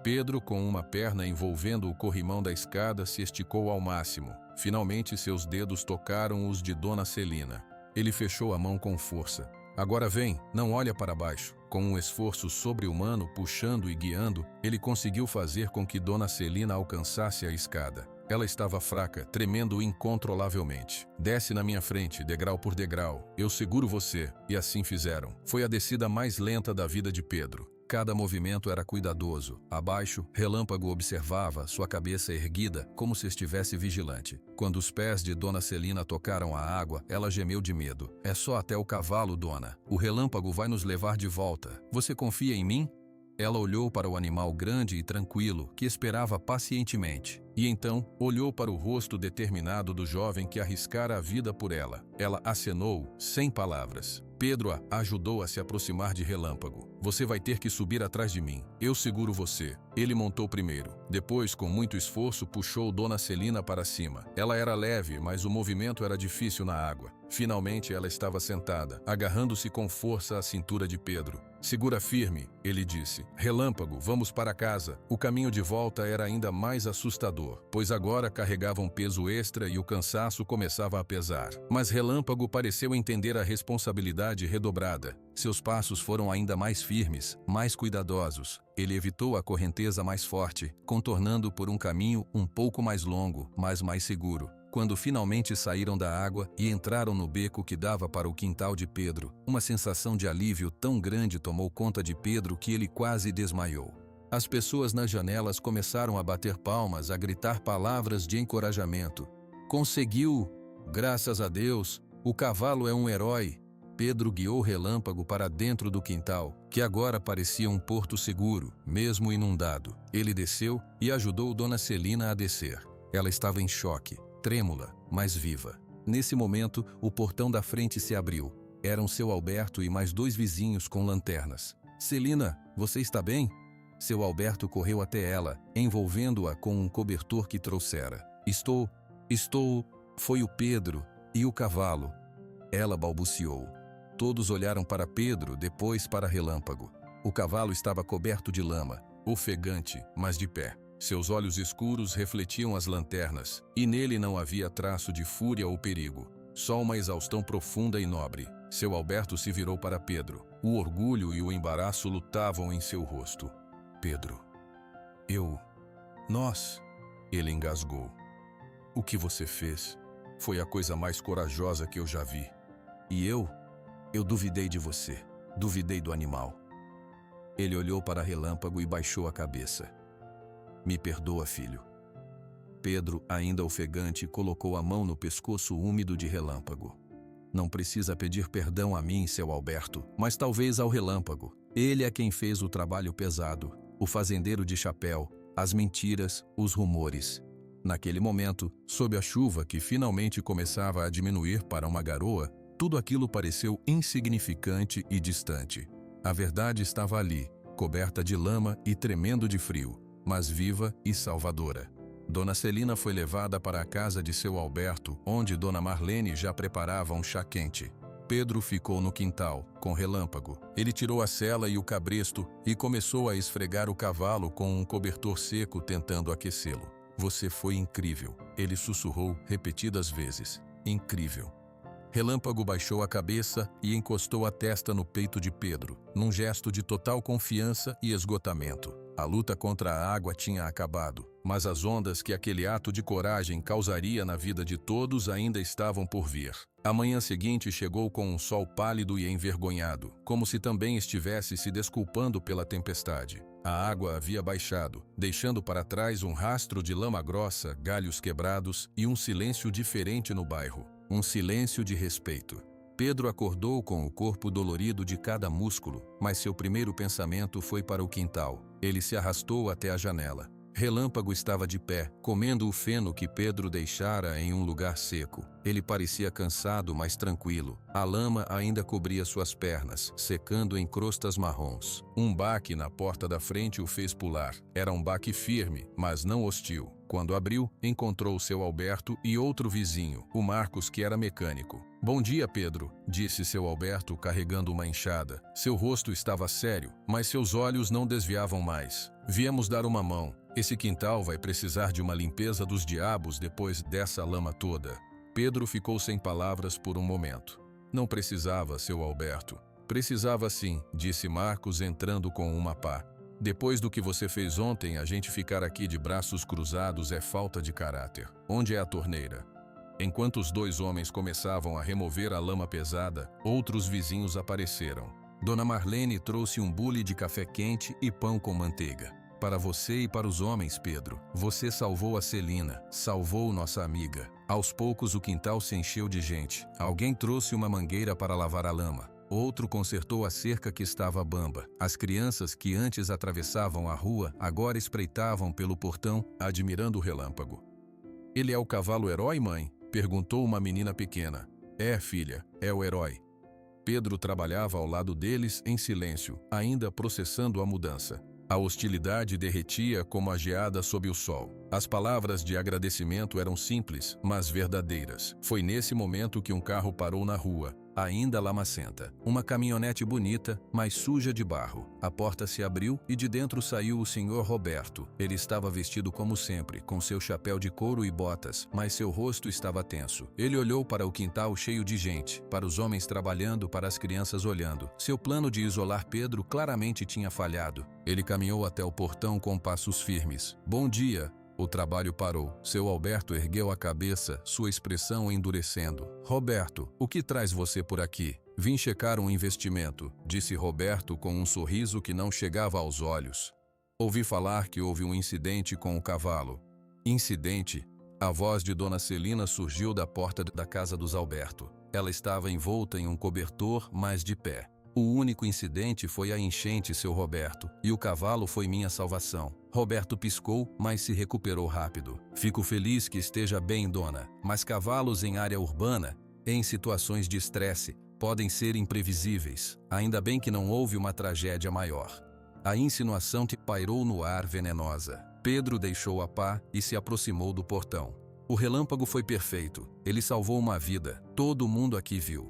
Pedro, com uma perna envolvendo o corrimão da escada, se esticou ao máximo. Finalmente, seus dedos tocaram os de Dona Celina. Ele fechou a mão com força. "Agora vem, não olha para baixo." Com um esforço sobre-humano, puxando e guiando, ele conseguiu fazer com que Dona Celina alcançasse a escada. Ela estava fraca, tremendo incontrolavelmente. "Desce na minha frente, degrau por degrau. Eu seguro você." E assim fizeram. Foi a descida mais lenta da vida de Pedro. Cada movimento era cuidadoso. Abaixo, Relâmpago observava, sua cabeça erguida, como se estivesse vigilante. Quando os pés de Dona Celina tocaram a água, ela gemeu de medo. "É só até o cavalo, dona. O Relâmpago vai nos levar de volta. Você confia em mim?" Ela olhou para o animal grande e tranquilo, que esperava pacientemente. E então, olhou para o rosto determinado do jovem que arriscara a vida por ela. Ela acenou, sem palavras. Pedro a ajudou a se aproximar de Relâmpago. Você vai ter que subir atrás de mim. Eu seguro você. Ele montou primeiro. Depois, com muito esforço, puxou Dona Celina para cima. Ela era leve, mas o movimento era difícil na água. Finalmente, ela estava sentada, agarrando-se com força à cintura de Pedro. Segura firme, ele disse. Relâmpago, vamos para casa. O caminho de volta era ainda mais assustador, pois agora carregavam peso extra e o cansaço começava a pesar. Mas Relâmpago pareceu entender a responsabilidade redobrada. Seus passos foram ainda mais firmes, mais cuidadosos. Ele evitou a correnteza mais forte, contornando por um caminho um pouco mais longo, mas mais seguro. Quando finalmente saíram da água e entraram no beco que dava para o quintal de Pedro, uma sensação de alívio tão grande tomou conta de Pedro que ele quase desmaiou. As pessoas nas janelas começaram a bater palmas, a gritar palavras de encorajamento. Conseguiu! Graças a Deus! O cavalo é um herói! Pedro guiou Relâmpago para dentro do quintal, que agora parecia um porto seguro, mesmo inundado. Ele desceu e ajudou Dona Celina a descer. Ela estava em choque, trêmula, mas viva. Nesse momento, o portão da frente se abriu. Eram seu Alberto e mais 2 vizinhos com lanternas. Celina, você está bem? Seu Alberto correu até ela, envolvendo-a com um cobertor que trouxera. Estou... Foi o Pedro e o cavalo. Ela balbuciou. Todos olharam para Pedro, depois para Relâmpago. O cavalo estava coberto de lama, ofegante, mas de pé. Seus olhos escuros refletiam as lanternas, e nele não havia traço de fúria ou perigo, só uma exaustão profunda e nobre. Seu Alberto se virou para Pedro. O orgulho e o embaraço lutavam em seu rosto. Pedro. Nós. Ele engasgou. O que você fez foi a coisa mais corajosa que eu já vi. E eu duvidei de você. Duvidei do animal. Ele olhou para Relâmpago e baixou a cabeça. Me perdoa, filho. Pedro, ainda ofegante, colocou a mão no pescoço úmido de Relâmpago. Não precisa pedir perdão a mim, seu Alberto, mas talvez ao Relâmpago. Ele é quem fez o trabalho pesado, o fazendeiro de chapéu, as mentiras, os rumores. Naquele momento, sob a chuva que finalmente começava a diminuir para uma garoa, tudo aquilo pareceu insignificante e distante. A verdade estava ali, coberta de lama e tremendo de frio, mas viva e salvadora. Dona Celina foi levada para a casa de seu Alberto, onde Dona Marlene já preparava um chá quente. Pedro ficou no quintal, com Relâmpago. Ele tirou a sela e o cabresto e começou a esfregar o cavalo com um cobertor seco, tentando aquecê-lo. Você foi incrível, ele sussurrou repetidas vezes. Incrível. Relâmpago baixou a cabeça e encostou a testa no peito de Pedro, num gesto de total confiança e esgotamento. A luta contra a água tinha acabado, mas as ondas que aquele ato de coragem causaria na vida de todos ainda estavam por vir. A manhã seguinte chegou com um sol pálido e envergonhado, como se também estivesse se desculpando pela tempestade. A água havia baixado, deixando para trás um rastro de lama grossa, galhos quebrados e um silêncio diferente no bairro. Um silêncio de respeito. Pedro acordou com o corpo dolorido de cada músculo, mas seu primeiro pensamento foi para o quintal. Ele se arrastou até a janela. Relâmpago estava de pé, comendo o feno que Pedro deixara em um lugar seco. Ele parecia cansado, mas tranquilo. A lama ainda cobria suas pernas, secando em crostas marrons. Um baque na porta da frente o fez pular. Era um baque firme, mas não hostil. Quando abriu, encontrou seu Alberto e outro vizinho, o Marcos, que era mecânico. Bom dia, Pedro, disse seu Alberto, carregando uma enxada. Seu rosto estava sério, mas seus olhos não desviavam mais. Viemos dar uma mão. Esse quintal vai precisar de uma limpeza dos diabos depois dessa lama toda. Pedro ficou sem palavras por um momento. Não precisava, seu Alberto. Precisava sim, disse Marcos, entrando com uma pá. Depois do que você fez ontem, a gente ficar aqui de braços cruzados é falta de caráter. Onde é a torneira? Enquanto os 2 homens começavam a remover a lama pesada, outros vizinhos apareceram. Dona Marlene trouxe um bule de café quente e pão com manteiga. Para você e para os homens, Pedro. Você salvou a Celina, salvou nossa amiga. Aos poucos o quintal se encheu de gente. Alguém trouxe uma mangueira para lavar a lama. Outro consertou a cerca que estava bamba. As crianças que antes atravessavam a rua agora espreitavam pelo portão, admirando o relâmpago. Ele é o cavalo herói, mãe? Perguntou uma menina pequena. É, filha, é o herói. Pedro trabalhava ao lado deles em silêncio, ainda processando a mudança. A hostilidade derretia como a geada sob o sol. As palavras de agradecimento eram simples, mas verdadeiras. Foi nesse momento que um carro parou na rua, ainda lamacenta. Uma caminhonete bonita, mas suja de barro. A porta se abriu e de dentro saiu o senhor Roberto. Ele estava vestido como sempre, com seu chapéu de couro e botas, mas seu rosto estava tenso. Ele olhou para o quintal cheio de gente, para os homens trabalhando, para as crianças olhando. Seu plano de isolar Pedro claramente tinha falhado. Ele caminhou até o portão com passos firmes. Bom dia! O trabalho parou. Seu Alberto ergueu a cabeça, sua expressão endurecendo. Roberto, o que traz você por aqui? Vim checar um investimento, disse Roberto com um sorriso que não chegava aos olhos. Ouvi falar que houve um incidente com o cavalo. Incidente? A voz de Dona Celina surgiu da porta da casa dos Alberto. Ela estava envolta em um cobertor, mas de pé. O único incidente foi a enchente, seu Roberto, e o cavalo foi minha salvação. Roberto piscou, mas se recuperou rápido. Fico feliz que esteja bem, dona, mas cavalos em área urbana, em situações de estresse, podem ser imprevisíveis. Ainda bem que não houve uma tragédia maior. A insinuação que pairou no ar venenosa. Pedro deixou a pá e se aproximou do portão. O relâmpago foi perfeito. Ele salvou uma vida. Todo mundo aqui viu.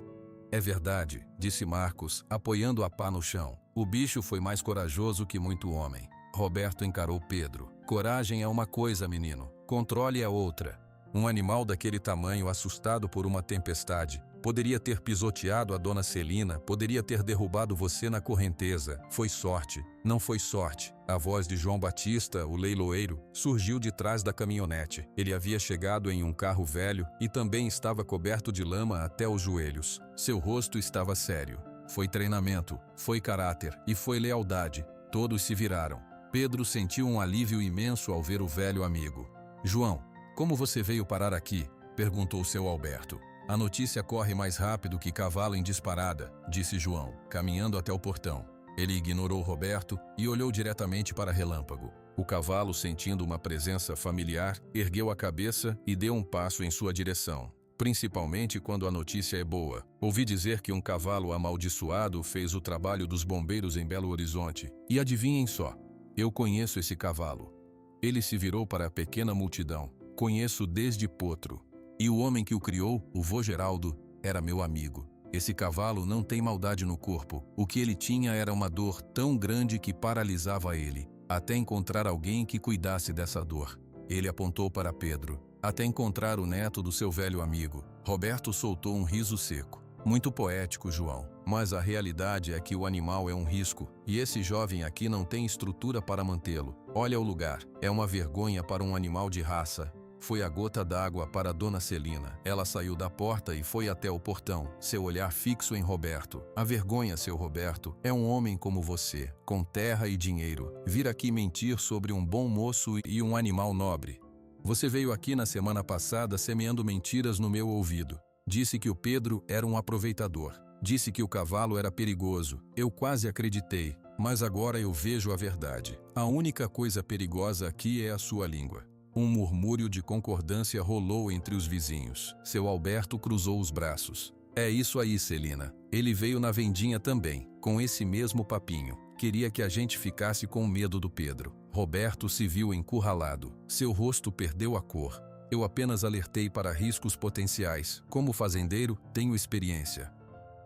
É verdade, disse Marcos, apoiando a pá no chão. O bicho foi mais corajoso que muito homem. Roberto encarou Pedro. Coragem é uma coisa, menino. Controle é outra. Um animal daquele tamanho, assustado por uma tempestade, poderia ter pisoteado a Dona Celina, poderia ter derrubado você na correnteza. Foi sorte. Não foi sorte. A voz de João Batista, o leiloeiro, surgiu de trás da caminhonete. Ele havia chegado em um carro velho e também estava coberto de lama até os joelhos. Seu rosto estava sério. Foi treinamento, foi caráter e foi lealdade. Todos se viraram. Pedro sentiu um alívio imenso ao ver o velho amigo. João, como você veio parar aqui? Perguntou seu Alberto. A notícia corre mais rápido que cavalo em disparada, disse João, caminhando até o portão. Ele ignorou Roberto e olhou diretamente para Relâmpago. O cavalo, sentindo uma presença familiar, ergueu a cabeça e deu um passo em sua direção. Principalmente quando a notícia é boa. Ouvi dizer que um cavalo amaldiçoado fez o trabalho dos bombeiros em Belo Horizonte. E adivinhem só, eu conheço esse cavalo. Ele se virou para a pequena multidão. Conheço desde potro. E o homem que o criou, o vô Geraldo, era meu amigo. Esse cavalo não tem maldade no corpo. O que ele tinha era uma dor tão grande que paralisava ele, até encontrar alguém que cuidasse dessa dor. Ele apontou para Pedro, até encontrar o neto do seu velho amigo. Roberto soltou um riso seco. Muito poético, João. Mas a realidade é que o animal é um risco, e esse jovem aqui não tem estrutura para mantê-lo. Olha o lugar. É uma vergonha para um animal de raça. Foi a gota d'água para Dona Celina. Ela saiu da porta e foi até o portão, seu olhar fixo em Roberto. A vergonha, seu Roberto, é um homem como você, com terra e dinheiro, vir aqui mentir sobre um bom moço e um animal nobre. Você veio aqui na semana passada semeando mentiras no meu ouvido. Disse que o Pedro era um aproveitador. Disse que o cavalo era perigoso. Eu quase acreditei, mas agora eu vejo a verdade. A única coisa perigosa aqui é a sua língua. Um murmúrio de concordância rolou entre os vizinhos. Seu Alberto cruzou os braços. É isso aí, Celina. Ele veio na vendinha também, com esse mesmo papinho. Queria que a gente ficasse com medo do Pedro. Roberto se viu encurralado. Seu rosto perdeu a cor. Eu apenas alertei para riscos potenciais. Como fazendeiro, tenho experiência.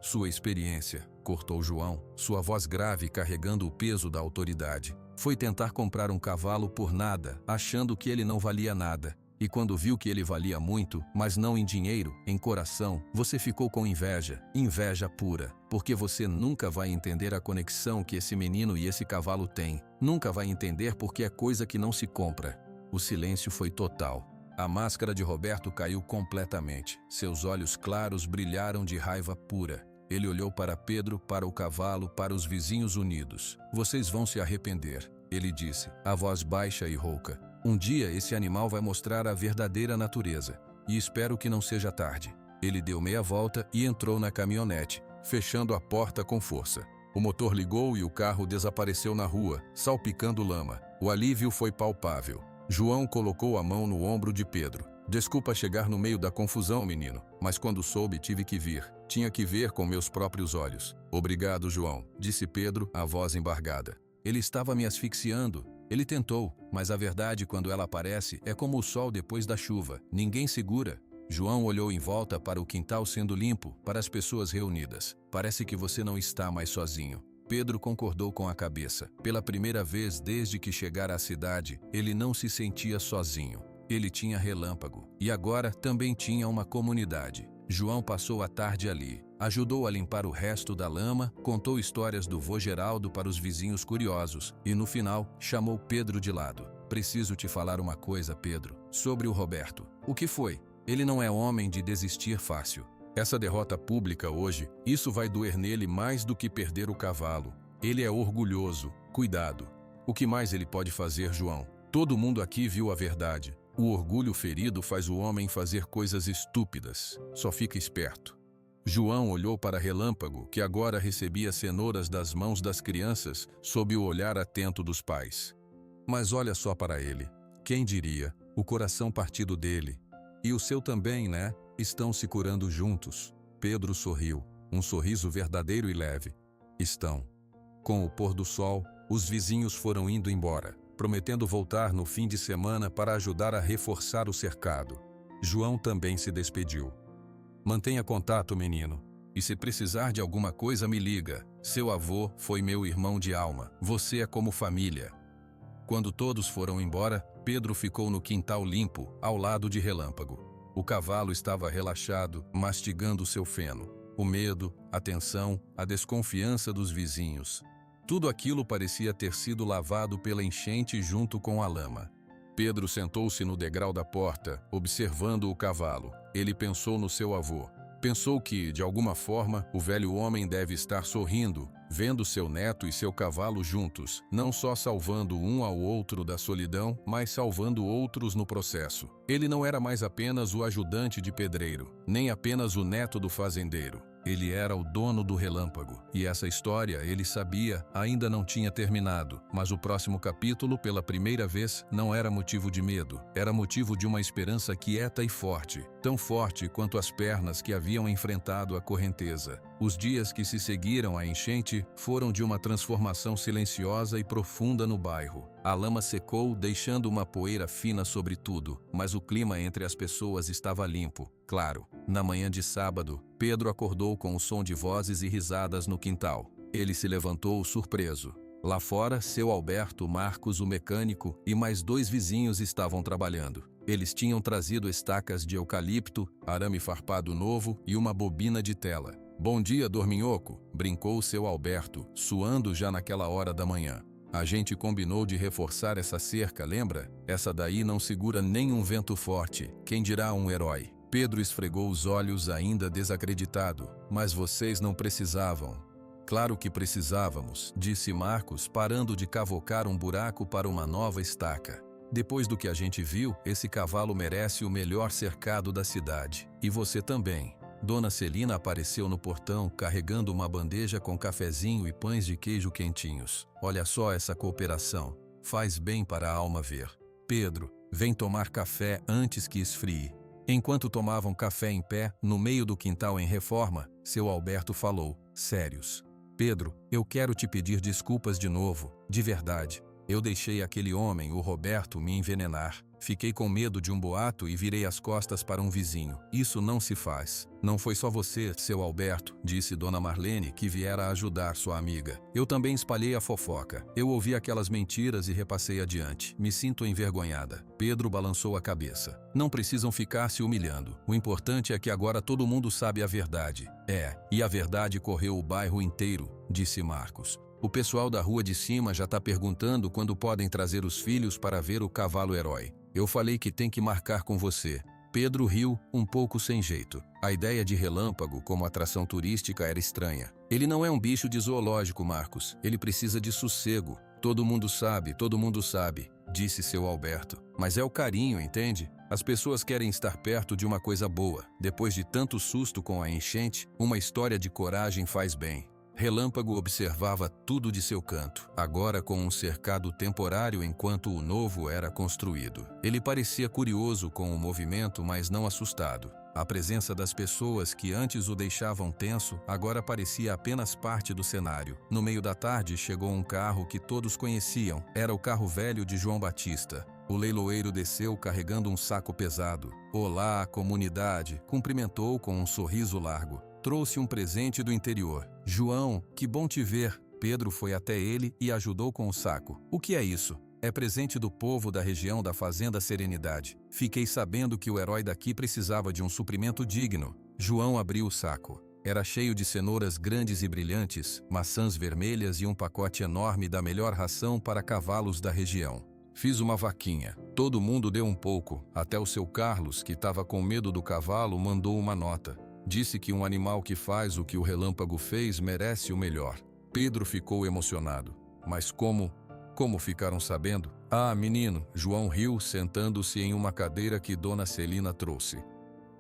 Sua experiência, cortou João, sua voz grave carregando o peso da autoridade. Foi tentar comprar um cavalo por nada, achando que ele não valia nada. E quando viu que ele valia muito, mas não em dinheiro, em coração, você ficou com inveja. Inveja pura. Porque você nunca vai entender a conexão que esse menino e esse cavalo têm. Nunca vai entender porque é coisa que não se compra. O silêncio foi total. A máscara de Roberto caiu completamente. Seus olhos claros brilharam de raiva pura. Ele olhou para Pedro, para o cavalo, para os vizinhos unidos. Vocês vão se arrepender, ele disse, a voz baixa e rouca. Um dia esse animal vai mostrar a verdadeira natureza, e espero que não seja tarde. Ele deu meia volta e entrou na caminhonete, fechando a porta com força. O motor ligou e o carro desapareceu na rua, salpicando lama. O alívio foi palpável. João colocou a mão no ombro de Pedro. Desculpa chegar no meio da confusão, menino, mas quando soube tive que vir. Tinha que ver com meus próprios olhos. Obrigado, João, disse Pedro, a voz embargada. Ele estava me asfixiando. Ele tentou, mas a verdade, quando ela aparece, é como o sol depois da chuva. Ninguém segura. João olhou em volta para o quintal sendo limpo, para as pessoas reunidas. Parece que você não está mais sozinho. Pedro concordou com a cabeça. Pela primeira vez desde que chegara à cidade, ele não se sentia sozinho. Ele tinha Relâmpago. E agora também tinha uma comunidade. João passou a tarde ali. Ajudou a limpar o resto da lama, contou histórias do vô Geraldo para os vizinhos curiosos e, no final, chamou Pedro de lado. Preciso te falar uma coisa, Pedro, sobre o Roberto. O que foi? Ele não é homem de desistir fácil. Essa derrota pública hoje, isso vai doer nele mais do que perder o cavalo. Ele é orgulhoso. Cuidado. O que mais ele pode fazer, João? Todo mundo aqui viu a verdade. O orgulho ferido faz o homem fazer coisas estúpidas. Só fica esperto. João olhou para Relâmpago, que agora recebia cenouras das mãos das crianças, sob o olhar atento dos pais. Mas olha só para ele. Quem diria? O coração partido dele. E o seu também, né? Estão se curando juntos. Pedro sorriu. Um sorriso verdadeiro e leve. Estão. Com o pôr do sol, os vizinhos foram indo embora, prometendo voltar no fim de semana para ajudar a reforçar o cercado. João também se despediu. Mantenha contato, menino. E se precisar de alguma coisa, me liga. Seu avô foi meu irmão de alma. Você é como família. Quando todos foram embora, Pedro ficou no quintal limpo, ao lado de Relâmpago. O cavalo estava relaxado, mastigando seu feno. O medo, a tensão, a desconfiança dos vizinhos. Tudo aquilo parecia ter sido lavado pela enchente junto com a lama. Pedro sentou-se no degrau da porta, observando o cavalo. Ele pensou no seu avô. Pensou que, de alguma forma, o velho homem deve estar sorrindo, vendo seu neto e seu cavalo juntos, não só salvando um ao outro da solidão, mas salvando outros no processo. Ele não era mais apenas o ajudante de pedreiro, nem apenas o neto do fazendeiro. Ele era o dono do Relâmpago. E essa história, ele sabia, ainda não tinha terminado. Mas o próximo capítulo, pela primeira vez, não era motivo de medo. Era motivo de uma esperança quieta e forte. Tão forte quanto as pernas que haviam enfrentado a correnteza. Os dias que se seguiram à enchente foram de uma transformação silenciosa e profunda no bairro. A lama secou, deixando uma poeira fina sobre tudo, mas o clima entre as pessoas estava limpo. Claro, na manhã de sábado, Pedro acordou com o som de vozes e risadas no quintal. Ele se levantou surpreso. Lá fora, seu Alberto, Marcos, o mecânico, e mais 2 vizinhos estavam trabalhando. Eles tinham trazido estacas de eucalipto, arame farpado novo e uma bobina de tela. Bom dia, dorminhoco, brincou seu Alberto, suando já naquela hora da manhã. A gente combinou de reforçar essa cerca, lembra? Essa daí não segura nem um vento forte, quem dirá um herói. Pedro esfregou os olhos ainda desacreditado. Mas vocês não precisavam. Claro que precisávamos, disse Marcos, parando de cavocar um buraco para uma nova estaca. Depois do que a gente viu, esse cavalo merece o melhor cercado da cidade. E você também. Dona Celina apareceu no portão, carregando uma bandeja com cafezinho e pães de queijo quentinhos. Olha só essa cooperação. Faz bem para a alma ver. Pedro, vem tomar café antes que esfrie. Enquanto tomavam café em pé, no meio do quintal em reforma, seu Alberto falou, sérios. Pedro, eu quero te pedir desculpas de novo, de verdade. Eu deixei aquele homem, o Roberto, me envenenar. Fiquei com medo de um boato e virei as costas para um vizinho. Isso não se faz. Não foi só você, seu Alberto, disse Dona Marlene, que viera ajudar sua amiga. Eu também espalhei a fofoca. Eu ouvi aquelas mentiras e repassei adiante. Me sinto envergonhada. Pedro balançou a cabeça. Não precisam ficar se humilhando. O importante é que agora todo mundo sabe a verdade. E a verdade correu o bairro inteiro, disse Marcos. O pessoal da rua de cima já está perguntando quando podem trazer os filhos para ver o cavalo herói. Eu falei que tem que marcar com você. Pedro riu, um pouco sem jeito. A ideia de Relâmpago como atração turística era estranha. Ele não é um bicho de zoológico, Marcos. Ele precisa de sossego. Todo mundo sabe, disse seu Alberto. Mas é o carinho, entende? As pessoas querem estar perto de uma coisa boa. Depois de tanto susto com a enchente, uma história de coragem faz bem. Relâmpago observava tudo de seu canto, agora com um cercado temporário enquanto o novo era construído. Ele parecia curioso com o movimento, mas não assustado. A presença das pessoas que antes o deixavam tenso, agora parecia apenas parte do cenário. No meio da tarde, chegou um carro que todos conheciam. Era o carro velho de João Batista. O leiloeiro desceu carregando um saco pesado. "Olá, comunidade!", cumprimentou com um sorriso largo. Trouxe um presente do interior. "João, que bom te ver." Pedro foi até ele e ajudou com o saco. "O que é isso?" "É presente do povo da região da Fazenda Serenidade. Fiquei sabendo que o herói daqui precisava de um suprimento digno." João abriu o saco. Era cheio de cenouras grandes e brilhantes, maçãs vermelhas e um pacote enorme da melhor ração para cavalos da região. "Fiz uma vaquinha. Todo mundo deu um pouco. Até o seu Carlos, que estava com medo do cavalo, mandou uma nota. Disse que um animal que faz o que o Relâmpago fez merece o melhor." Pedro ficou emocionado. "Mas como ficaram sabendo?" "Ah, menino," João riu, sentando-se em uma cadeira que Dona Celina trouxe.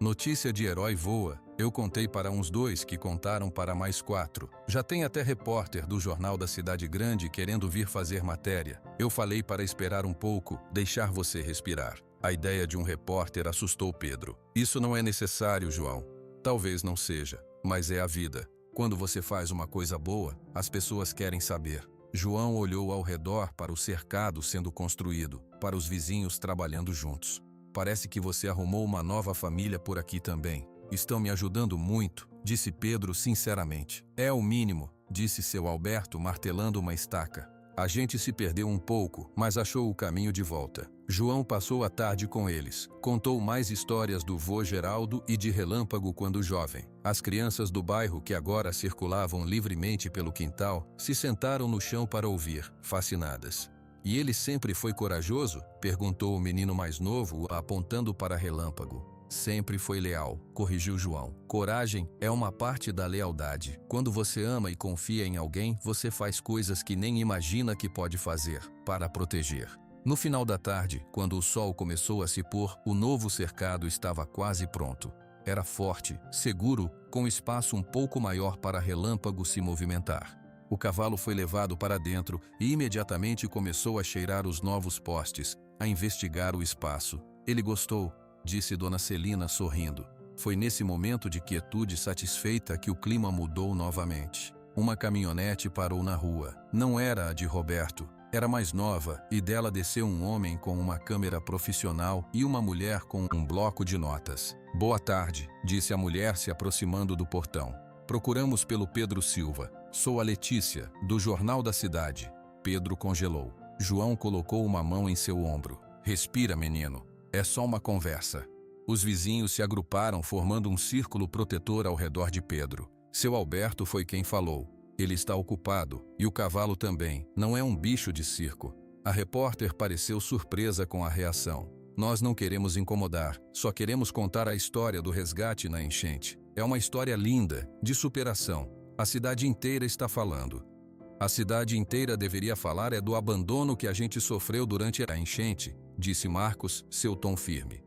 "Notícia de herói voa. Eu contei para uns 2 que contaram para mais 4. Já tem até repórter do Jornal da Cidade Grande querendo vir fazer matéria. Eu falei para esperar um pouco, deixar você respirar." A ideia de um repórter assustou Pedro. "Isso não é necessário, João." "Talvez não seja, mas é a vida. Quando você faz uma coisa boa, as pessoas querem saber." João olhou ao redor para o cercado sendo construído, para os vizinhos trabalhando juntos. "Parece que você arrumou uma nova família por aqui também." "Estão me ajudando muito," disse Pedro sinceramente. "É o mínimo," disse seu Alberto martelando uma estaca. "A gente se perdeu um pouco, mas achou o caminho de volta." João passou a tarde com eles. Contou mais histórias do vô Geraldo e de Relâmpago quando jovem. As crianças do bairro, que agora circulavam livremente pelo quintal, se sentaram no chão para ouvir, fascinadas. "E ele sempre foi corajoso?" perguntou o menino mais novo, apontando para Relâmpago. "Sempre foi leal," corrigiu João. "Coragem é uma parte da lealdade. Quando você ama e confia em alguém, você faz coisas que nem imagina que pode fazer, para proteger." No final da tarde, quando o sol começou a se pôr, o novo cercado estava quase pronto. Era forte, seguro, com espaço um pouco maior para Relâmpago se movimentar. O cavalo foi levado para dentro e imediatamente começou a cheirar os novos postes, a investigar o espaço. "Ele gostou," disse Dona Celina sorrindo. Foi nesse momento de quietude satisfeita que o clima mudou novamente. Uma caminhonete parou na rua. Não era a de Roberto. Era mais nova e dela desceu um homem com uma câmera profissional e uma mulher com um bloco de notas. "Boa tarde," disse a mulher se aproximando do portão. "Procuramos pelo Pedro Silva. Sou a Letícia, do Jornal da Cidade." Pedro congelou. João colocou uma mão em seu ombro. "Respira, menino. É só uma conversa." Os vizinhos se agruparam formando um círculo protetor ao redor de Pedro. Seu Alberto foi quem falou. "Ele está ocupado, e o cavalo também. Não é um bicho de circo." A repórter pareceu surpresa com a reação. "Nós não queremos incomodar, só queremos contar a história do resgate na enchente. É uma história linda, de superação. A cidade inteira está falando." "A cidade inteira deveria falar é do abandono que a gente sofreu durante a enchente," disse Marcos, seu tom firme.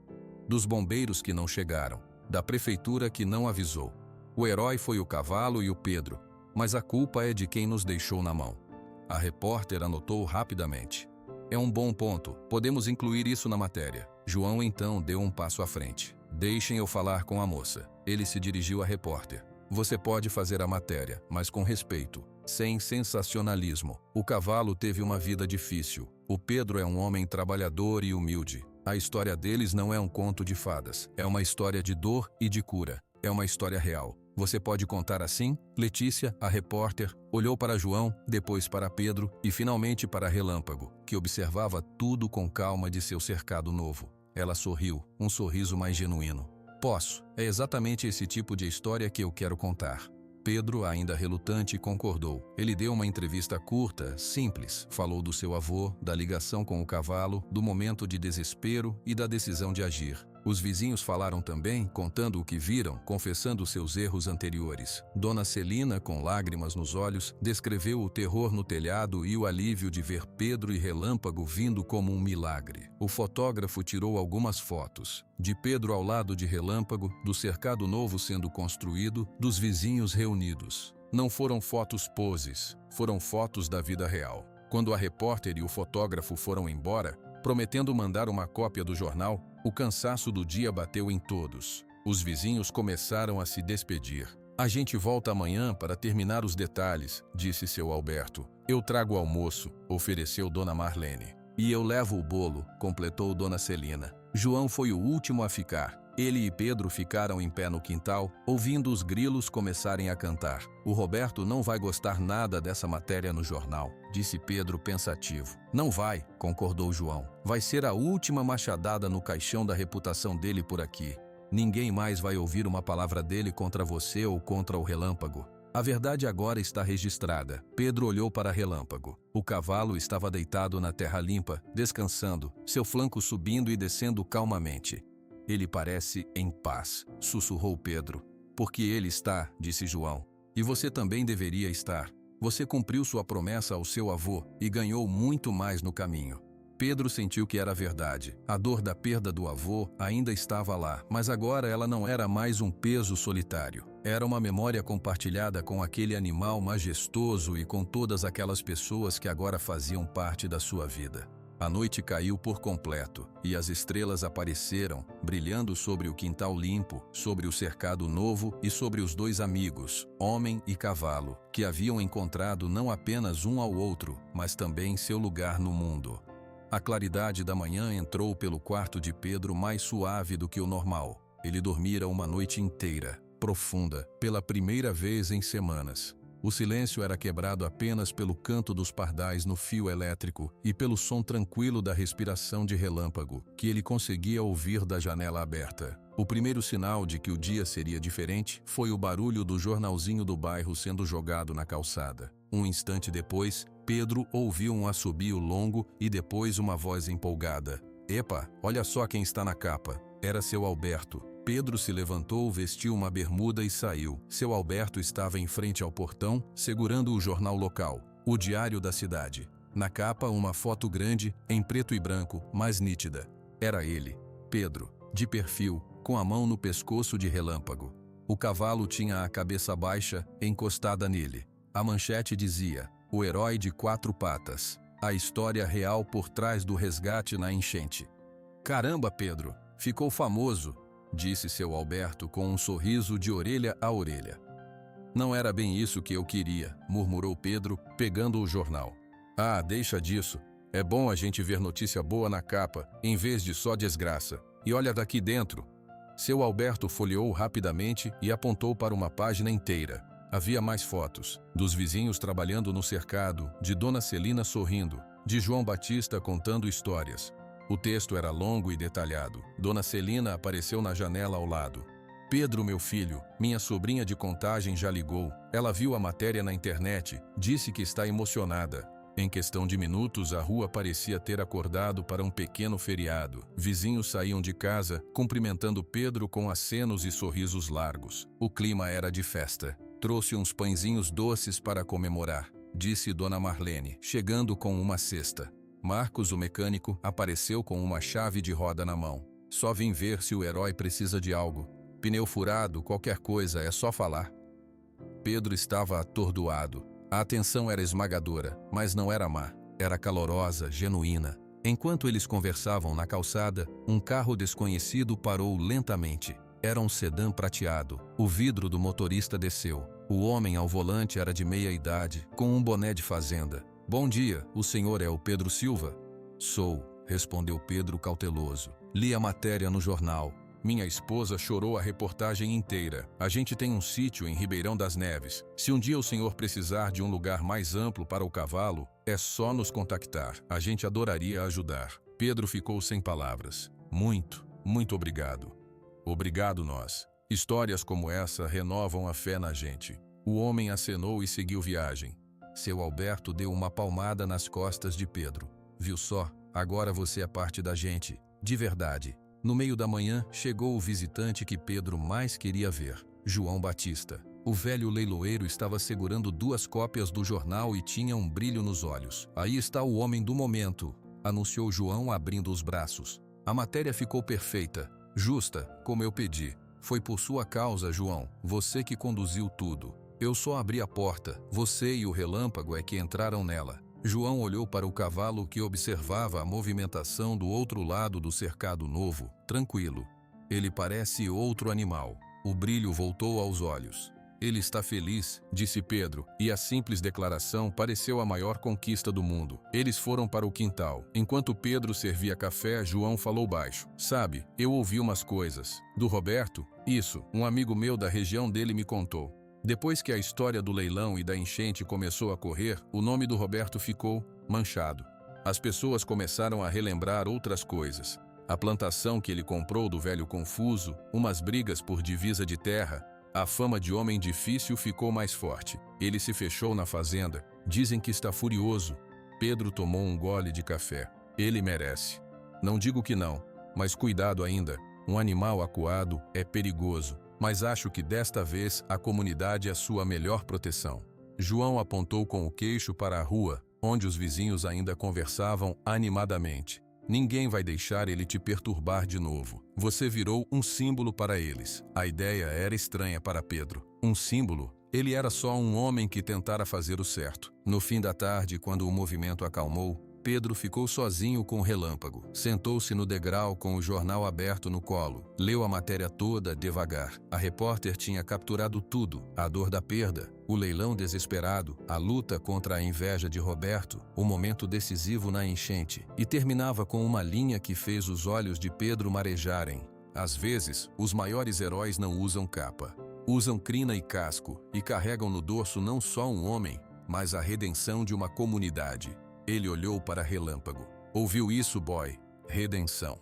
"Dos bombeiros que não chegaram, da prefeitura que não avisou. O herói foi o cavalo e o Pedro, mas a culpa é de quem nos deixou na mão." A repórter anotou rapidamente. "É um bom ponto, podemos incluir isso na matéria." João então deu um passo à frente. "Deixem eu falar com a moça." Ele se dirigiu à repórter. "Você pode fazer a matéria, mas com respeito, sem sensacionalismo. O cavalo teve uma vida difícil. O Pedro é um homem trabalhador e humilde. A história deles não é um conto de fadas. É uma história de dor e de cura. É uma história real. Você pode contar assim?" Letícia, a repórter, olhou para João, depois para Pedro e finalmente para Relâmpago, que observava tudo com calma de seu cercado novo. Ela sorriu, um sorriso mais genuíno. "Posso. É exatamente esse tipo de história que eu quero contar." Pedro, ainda relutante, concordou. Ele deu uma entrevista curta, simples. Falou do seu avô, da ligação com o cavalo, do momento de desespero e da decisão de agir. Os vizinhos falaram também, contando o que viram, confessando seus erros anteriores. Dona Celina, com lágrimas nos olhos, descreveu o terror no telhado e o alívio de ver Pedro e Relâmpago vindo como um milagre. O fotógrafo tirou algumas fotos. De Pedro ao lado de Relâmpago, do cercado novo sendo construído, dos vizinhos reunidos. Não foram fotos poses, foram fotos da vida real. Quando a repórter e o fotógrafo foram embora, prometendo mandar uma cópia do jornal, o cansaço do dia bateu em todos. Os vizinhos começaram a se despedir. A gente volta amanhã para terminar os detalhes, disse seu Alberto. Eu trago o almoço, ofereceu Dona Marlene. E eu levo o bolo, completou Dona Celina. João foi o último a ficar. Ele e Pedro ficaram em pé no quintal, ouvindo os grilos começarem a cantar. O Roberto não vai gostar nada dessa matéria no jornal, disse Pedro pensativo. Não vai, concordou João. Vai ser a última machadada no caixão da reputação dele por aqui. Ninguém mais vai ouvir uma palavra dele contra você ou contra o Relâmpago. A verdade agora está registrada. Pedro olhou para Relâmpago. O cavalo estava deitado na terra limpa, descansando, seu flanco subindo e descendo calmamente. Ele parece em paz, sussurrou Pedro. Porque ele está, disse João. E você também deveria estar. Você cumpriu sua promessa ao seu avô e ganhou muito mais no caminho. Pedro sentiu que era verdade. A dor da perda do avô ainda estava lá, mas agora ela não era mais um peso solitário. Era uma memória compartilhada com aquele animal majestoso e com todas aquelas pessoas que agora faziam parte da sua vida. A noite caiu por completo, e as estrelas apareceram, brilhando sobre o quintal limpo, sobre o cercado novo e sobre os dois amigos, homem e cavalo, que haviam encontrado não apenas um ao outro, mas também seu lugar no mundo. A claridade da manhã entrou pelo quarto de Pedro mais suave do que o normal. Ele dormira uma noite inteira, profunda, pela primeira vez em semanas. O silêncio era quebrado apenas pelo canto dos pardais no fio elétrico e pelo som tranquilo da respiração de Relâmpago, que ele conseguia ouvir da janela aberta. O primeiro sinal de que o dia seria diferente foi o barulho do jornalzinho do bairro sendo jogado na calçada. Um instante depois, Pedro ouviu um assobio longo e depois uma voz empolgada. «Epa, olha só quem está na capa!» Era seu Alberto. Pedro se levantou, vestiu uma bermuda e saiu. Seu Alberto estava em frente ao portão, segurando o jornal local, o Diário da Cidade. Na capa, uma foto grande, em preto e branco, mais nítida. Era ele, Pedro, de perfil, com a mão no pescoço de Relâmpago. O cavalo tinha a cabeça baixa, encostada nele. A manchete dizia: O herói de 4 patas. A história real por trás do resgate na enchente. Caramba, Pedro, ficou famoso, disse seu Alberto com um sorriso de orelha a orelha. Não era bem isso que eu queria, murmurou Pedro, pegando o jornal. Ah, deixa disso. É bom a gente ver notícia boa na capa, em vez de só desgraça. E olha daqui dentro. Seu Alberto folheou rapidamente e apontou para uma página inteira. Havia mais fotos, dos vizinhos trabalhando no cercado, de Dona Celina sorrindo, de João Batista contando histórias. O texto era longo e detalhado. Dona Celina apareceu na janela ao lado. Pedro, meu filho, minha sobrinha de Contagem já ligou. Ela viu a matéria na internet, disse que está emocionada. Em questão de minutos, a rua parecia ter acordado para um pequeno feriado. Vizinhos saíam de casa, cumprimentando Pedro com acenos e sorrisos largos. O clima era de festa. Trouxe uns pãezinhos doces para comemorar, disse Dona Marlene, chegando com uma cesta. Marcos, o mecânico, apareceu com uma chave de roda na mão. Só vim ver se o herói precisa de algo. Pneu furado, qualquer coisa, é só falar. Pedro estava atordoado. A atenção era esmagadora, mas não era má. Era calorosa, genuína. Enquanto eles conversavam na calçada, um carro desconhecido parou lentamente. Era um sedã prateado. O vidro do motorista desceu. O homem ao volante era de meia idade, com um boné de fazenda. Bom dia, o senhor é o Pedro Silva? Sou, respondeu Pedro cauteloso. Li a matéria no jornal. Minha esposa chorou a reportagem inteira. A gente tem um sítio em Ribeirão das Neves. Se um dia o senhor precisar de um lugar mais amplo para o cavalo, é só nos contactar. A gente adoraria ajudar. Pedro ficou sem palavras. Muito obrigado. Obrigado nós. Histórias como essa renovam a fé na gente. O homem acenou e seguiu viagem. Seu Alberto deu uma palmada nas costas de Pedro. Viu só? Agora você é parte da gente. De verdade. No meio da manhã, chegou o visitante que Pedro mais queria ver, João Batista. O velho leiloeiro estava segurando 2 cópias do jornal e tinha um brilho nos olhos. Aí está o homem do momento, anunciou João abrindo os braços. A matéria ficou perfeita, justa, como eu pedi. Foi por sua causa, João, você que conduziu tudo. Eu só abri a porta, você e o relâmpago é que entraram nela. João olhou para o cavalo que observava a movimentação do outro lado do cercado novo, tranquilo. Ele parece outro animal. O brilho voltou aos olhos. Ele está feliz, disse Pedro, e a simples declaração pareceu a maior conquista do mundo. Eles foram para o quintal. Enquanto Pedro servia café, João falou baixo. Sabe, eu ouvi umas coisas. Do Roberto? Isso, um amigo meu da região dele me contou. Depois que a história do leilão e da enchente começou a correr, o nome do Roberto ficou manchado. As pessoas começaram a relembrar outras coisas. A plantação que ele comprou do velho Confuso, umas brigas por divisa de terra. A fama de homem difícil ficou mais forte. Ele se fechou na fazenda. Dizem que está furioso. Pedro tomou um gole de café. Ele merece. Não digo que não, mas cuidado ainda. Um animal acuado é perigoso. Mas acho que desta vez a comunidade é sua melhor proteção. João apontou com o queixo para a rua, onde os vizinhos ainda conversavam animadamente. Ninguém vai deixar ele te perturbar de novo. Você virou um símbolo para eles. A ideia era estranha para Pedro. Um símbolo? Ele era só um homem que tentara fazer o certo. No fim da tarde, quando o movimento acalmou, Pedro ficou sozinho com o relâmpago. Sentou-se no degrau com o jornal aberto no colo. Leu a matéria toda devagar. A repórter tinha capturado tudo. A dor da perda, o leilão desesperado, a luta contra a inveja de Roberto, o momento decisivo na enchente. E terminava com uma linha que fez os olhos de Pedro marejarem. Às vezes, os maiores heróis não usam capa. Usam crina e casco, e carregam no dorso não só um homem, mas a redenção de uma comunidade. Ele olhou para Relâmpago. Ouviu isso, boy? Redenção.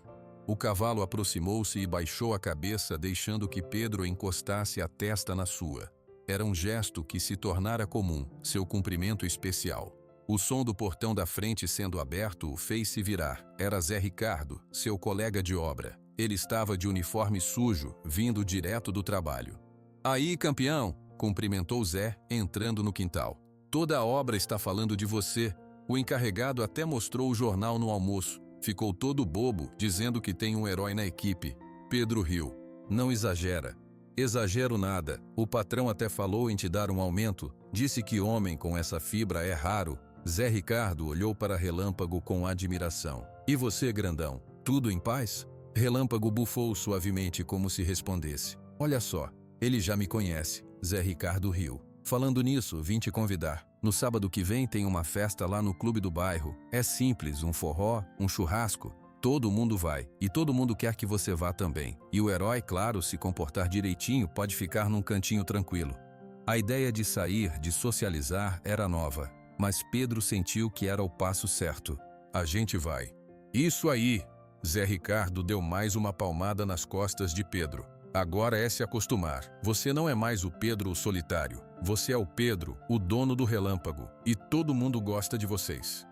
O cavalo aproximou-se e baixou a cabeça, deixando que Pedro encostasse a testa na sua. Era um gesto que se tornara comum, seu cumprimento especial. O som do portão da frente sendo aberto o fez-se virar. Era Zé Ricardo, seu colega de obra. Ele estava de uniforme sujo, vindo direto do trabalho. Aí, campeão, cumprimentou Zé, entrando no quintal. Toda a obra está falando de você. O encarregado até mostrou o jornal no almoço. Ficou todo bobo, dizendo que tem um herói na equipe. Pedro riu. Não exagera. Exagero nada. O patrão até falou em te dar um aumento. Disse que homem com essa fibra é raro. Zé Ricardo olhou para Relâmpago com admiração. E você, grandão? Tudo em paz? Relâmpago bufou suavemente como se respondesse. Olha só, ele já me conhece. Zé Ricardo riu. Falando nisso, vim te convidar. No sábado que vem tem uma festa lá no clube do bairro. É simples, um forró, um churrasco. Todo mundo vai, e todo mundo quer que você vá também. E o herói, claro, se comportar direitinho, pode ficar num cantinho tranquilo. A ideia de sair, de socializar, era nova, mas Pedro sentiu que era o passo certo. A gente vai. Isso aí! Zé Ricardo deu mais uma palmada nas costas de Pedro. Agora é se acostumar. Você não é mais o Pedro o solitário. Você é o Pedro, o dono do Relâmpago, e todo mundo gosta de vocês.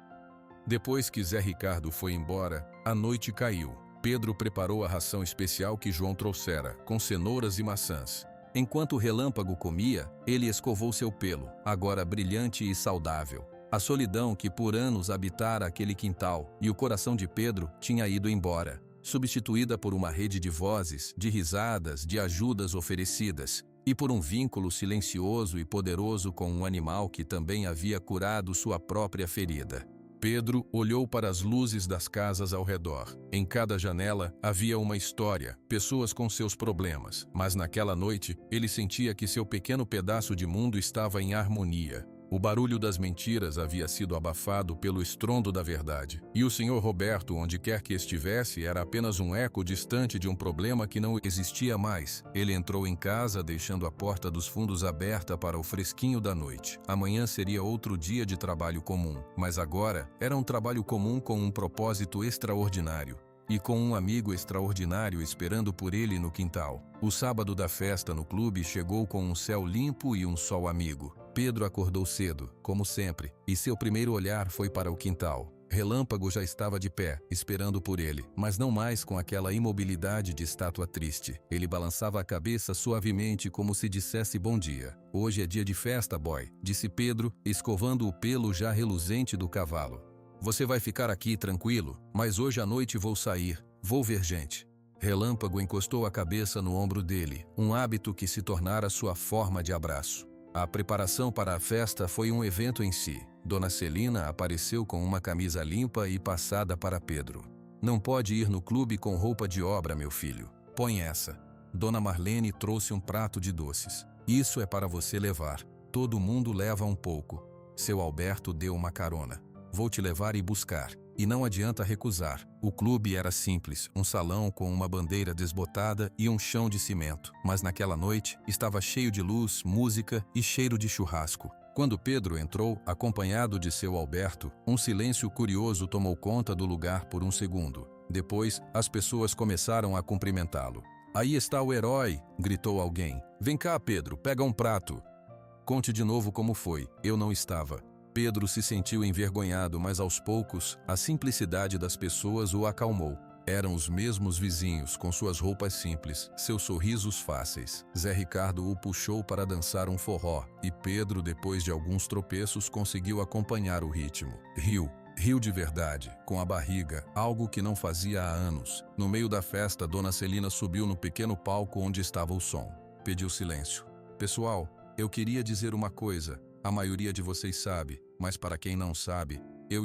Depois que Zé Ricardo foi embora, a noite caiu. Pedro preparou a ração especial que João trouxera, com cenouras e maçãs. Enquanto o Relâmpago comia, ele escovou seu pelo, agora brilhante e saudável. A solidão que por anos habitara aquele quintal e o coração de Pedro tinha ido embora, substituída por uma rede de vozes, de risadas, de ajudas oferecidas, e por um vínculo silencioso e poderoso com um animal que também havia curado sua própria ferida. Pedro olhou para as luzes das casas ao redor. Em cada janela havia uma história, pessoas com seus problemas, mas naquela noite ele sentia que seu pequeno pedaço de mundo estava em harmonia. O barulho das mentiras havia sido abafado pelo estrondo da verdade. E o Sr. Roberto, onde quer que estivesse, era apenas um eco distante de um problema que não existia mais. Ele entrou em casa, deixando a porta dos fundos aberta para o fresquinho da noite. Amanhã seria outro dia de trabalho comum, mas agora era um trabalho comum com um propósito extraordinário. E com um amigo extraordinário esperando por ele no quintal. O sábado da festa no clube chegou com um céu limpo e um sol amigo. Pedro acordou cedo, como sempre, e seu primeiro olhar foi para o quintal. Relâmpago já estava de pé, esperando por ele, mas não mais com aquela imobilidade de estátua triste. Ele balançava a cabeça suavemente como se dissesse bom dia. Hoje é dia de festa, boy, disse Pedro, escovando o pelo já reluzente do cavalo. Você vai ficar aqui tranquilo, mas hoje à noite vou sair, vou ver gente. Relâmpago encostou a cabeça no ombro dele, um hábito que se tornara sua forma de abraço. A preparação para a festa foi um evento em si. Dona Celina apareceu com uma camisa limpa e passada para Pedro. Não pode ir no clube com roupa de obra, meu filho. Põe essa. Dona Marlene trouxe um prato de doces. Isso é para você levar. Todo mundo leva um pouco. Seu Alberto deu uma carona. Vou te levar e buscar. E não adianta recusar. O clube era simples, um salão com uma bandeira desbotada e um chão de cimento. Mas naquela noite estava cheio de luz, música e cheiro de churrasco. Quando Pedro entrou, acompanhado de seu Alberto, um silêncio curioso tomou conta do lugar por um segundo. Depois, as pessoas começaram a cumprimentá-lo. Aí está o herói, gritou alguém. Vem cá, Pedro, pega um prato. Conte de novo como foi. Eu não estava. Pedro se sentiu envergonhado, mas aos poucos, a simplicidade das pessoas o acalmou. Eram os mesmos vizinhos, com suas roupas simples, seus sorrisos fáceis. Zé Ricardo o puxou para dançar um forró, e Pedro, depois de alguns tropeços, conseguiu acompanhar o ritmo. Riu de verdade, com a barriga, algo que não fazia há anos. No meio da festa, Dona Celina subiu no pequeno palco onde estava o som. Pediu silêncio. Pessoal, eu queria dizer uma coisa. A maioria de vocês sabe, mas para quem não sabe, eu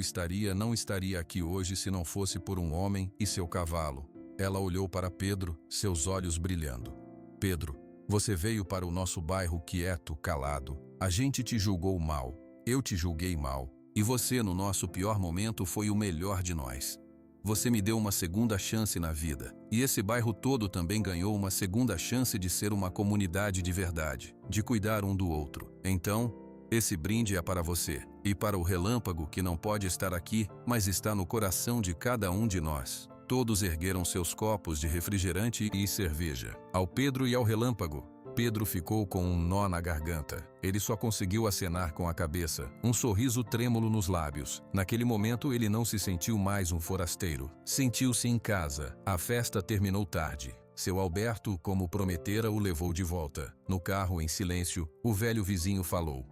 não estaria aqui hoje se não fosse por um homem e seu cavalo. Ela olhou para Pedro, seus olhos brilhando. Pedro, você veio para o nosso bairro quieto, calado. A gente te julgou mal, eu te julguei mal, e você no nosso pior momento foi o melhor de nós. Você me deu uma segunda chance na vida, e esse bairro todo também ganhou uma segunda chance de ser uma comunidade de verdade, de cuidar um do outro. Então, esse brinde é para você, e para o Relâmpago que não pode estar aqui, mas está no coração de cada um de nós. Todos ergueram seus copos de refrigerante e cerveja. Ao Pedro e ao Relâmpago. Pedro ficou com um nó na garganta. Ele só conseguiu acenar com a cabeça, um sorriso trêmulo nos lábios. Naquele momento ele não se sentiu mais um forasteiro. Sentiu-se em casa. A festa terminou tarde. Seu Alberto, como prometera, o levou de volta. No carro, em silêncio, o velho vizinho falou.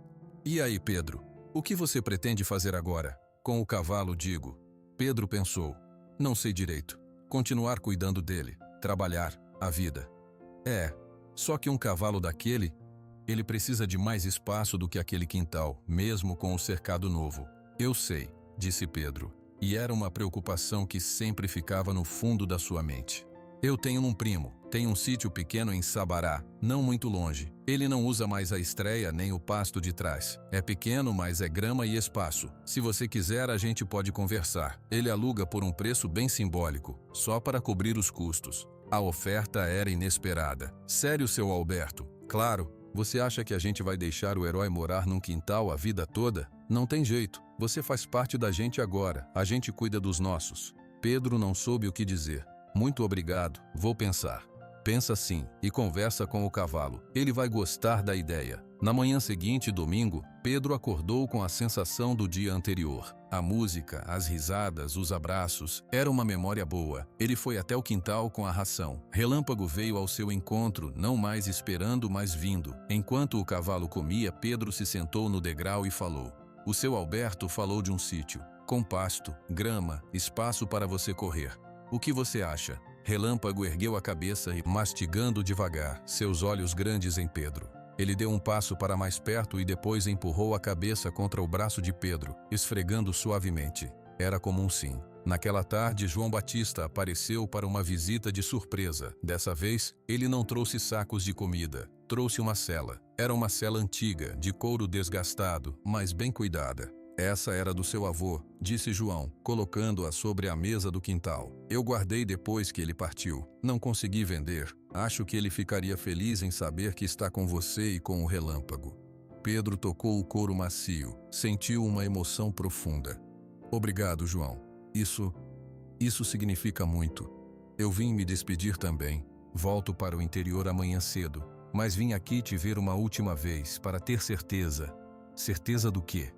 E aí, Pedro, o que você pretende fazer agora? Com o cavalo, digo. Pedro pensou. Não sei direito. Continuar cuidando dele. Trabalhar. A vida. Só que um cavalo daquele, ele precisa de mais espaço do que aquele quintal, mesmo com o cercado novo. Eu sei, disse Pedro. E era uma preocupação que sempre ficava no fundo da sua mente. Eu tenho um primo, tem um sítio pequeno em Sabará, não muito longe. Ele não usa mais a estreia nem o pasto de trás. É pequeno, mas é grama e espaço. Se você quiser, a gente pode conversar. Ele aluga por um preço bem simbólico, só para cobrir os custos. A oferta era inesperada. Sério, seu Alberto? Claro. Você acha que a gente vai deixar o herói morar num quintal a vida toda? Não tem jeito. Você faz parte da gente agora. A gente cuida dos nossos. Pedro não soube o que dizer. Muito obrigado, vou pensar. Pensa sim e conversa com o cavalo. Ele vai gostar da ideia. Na manhã seguinte, domingo, Pedro acordou com a sensação do dia anterior. A música, as risadas, os abraços, era uma memória boa. Ele foi até o quintal com a ração. Relâmpago veio ao seu encontro, não mais esperando, mas vindo. Enquanto o cavalo comia, Pedro se sentou no degrau e falou. O seu Alberto falou de um sítio, com pasto, grama, espaço para você correr. O que você acha? Relâmpago ergueu a cabeça e, mastigando devagar, seus olhos grandes em Pedro. Ele deu um passo para mais perto e depois empurrou a cabeça contra o braço de Pedro, esfregando suavemente. Era como um sim. Naquela tarde, João Batista apareceu para uma visita de surpresa. Dessa vez, ele não trouxe sacos de comida. Trouxe uma cela. Era uma cela antiga, de couro desgastado, mas bem cuidada. Essa era do seu avô, disse João, colocando-a sobre a mesa do quintal. Eu guardei depois que ele partiu. Não consegui vender. Acho que ele ficaria feliz em saber que está com você e com o Relâmpago. Pedro tocou o couro macio. Sentiu uma emoção profunda. Obrigado, João. Isso significa muito. Eu vim me despedir também. Volto para o interior amanhã cedo. Mas vim aqui te ver uma última vez para ter certeza. Certeza do quê?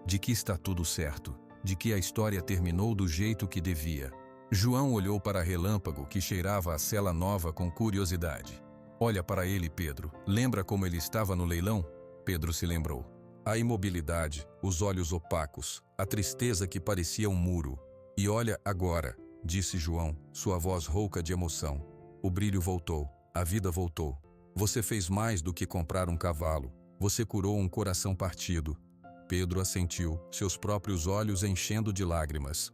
De que está tudo certo. de que a história terminou do jeito que devia. João olhou para Relâmpago, que cheirava a sela nova com curiosidade. Olha para ele, Pedro. Lembra como ele estava no leilão? Pedro se lembrou. A imobilidade, os olhos opacos, a tristeza que parecia um muro. E olha agora, disse João, sua voz rouca de emoção. O brilho voltou, a vida voltou. Você fez mais do que comprar um cavalo. Você curou um coração partido. Pedro assentiu, seus próprios olhos enchendo de lágrimas.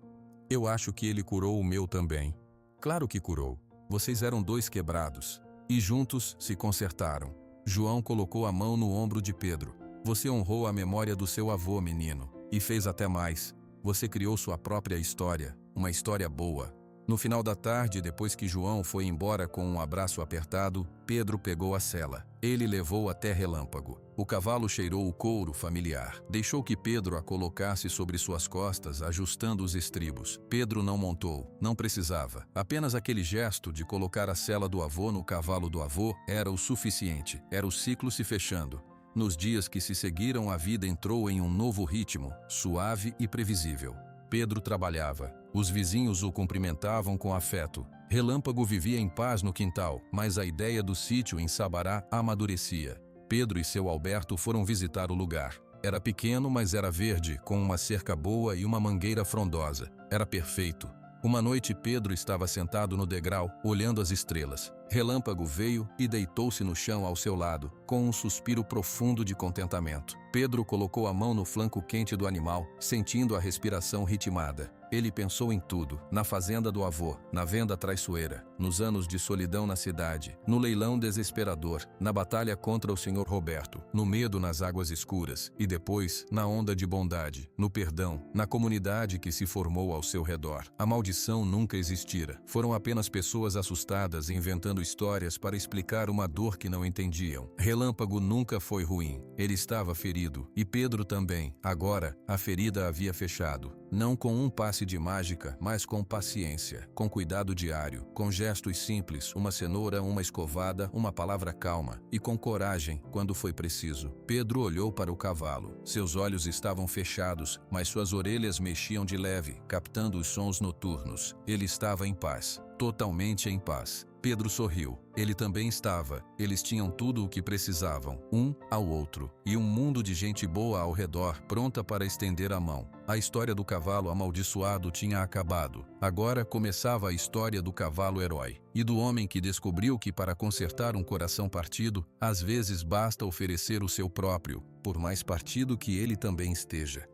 Eu acho que ele curou o meu também. Claro que curou. Vocês eram dois quebrados. E juntos se consertaram. João colocou a mão no ombro de Pedro. Você honrou a memória do seu avô, menino. E fez até mais. Você criou sua própria história, uma história boa. No final da tarde, depois que João foi embora com um abraço apertado, Pedro pegou a sela. Ele levou até Relâmpago. O cavalo cheirou o couro familiar. Deixou que Pedro a colocasse sobre suas costas, ajustando os estribos. Pedro não montou, não precisava. Apenas aquele gesto de colocar a sela do avô no cavalo do avô era o suficiente. Era o ciclo se fechando. Nos dias que se seguiram, a vida entrou em um novo ritmo, suave e previsível. Pedro trabalhava. Os vizinhos o cumprimentavam com afeto. Relâmpago vivia em paz no quintal, mas a ideia do sítio em Sabará amadurecia. Pedro e seu Alberto foram visitar o lugar. Era pequeno, mas era verde, com uma cerca boa e uma mangueira frondosa. Era perfeito. Uma noite Pedro estava sentado no degrau, olhando as estrelas. Relâmpago veio e deitou-se no chão ao seu lado, com um suspiro profundo de contentamento. Pedro colocou a mão no flanco quente do animal, sentindo a respiração ritmada. Ele pensou em tudo, na fazenda do avô, na venda traiçoeira, nos anos de solidão na cidade, no leilão desesperador, na batalha contra o Sr. Roberto, no medo nas águas escuras e depois na onda de bondade, no perdão, na comunidade que se formou ao seu redor. A maldição nunca existira. Foram apenas pessoas assustadas inventando histórias para explicar uma dor que não entendiam. Relâmpago nunca foi ruim. Ele estava ferido. E Pedro também. Agora, a ferida havia fechado. Não com um passe de mágica, mas com paciência, com cuidado diário, com gestos simples, uma cenoura, uma escovada, uma palavra calma, e com coragem quando foi preciso. Pedro olhou para o cavalo. Seus olhos estavam fechados, mas suas orelhas mexiam de leve, captando os sons noturnos. Ele estava em paz, totalmente em paz. Pedro sorriu. Ele também estava. Eles tinham tudo o que precisavam, um ao outro, e um mundo de gente boa ao redor, pronta para estender a mão. A história do cavalo amaldiçoado tinha acabado. Agora começava a história do cavalo herói, e do homem que descobriu que para consertar um coração partido, às vezes basta oferecer o seu próprio, por mais partido que ele também esteja.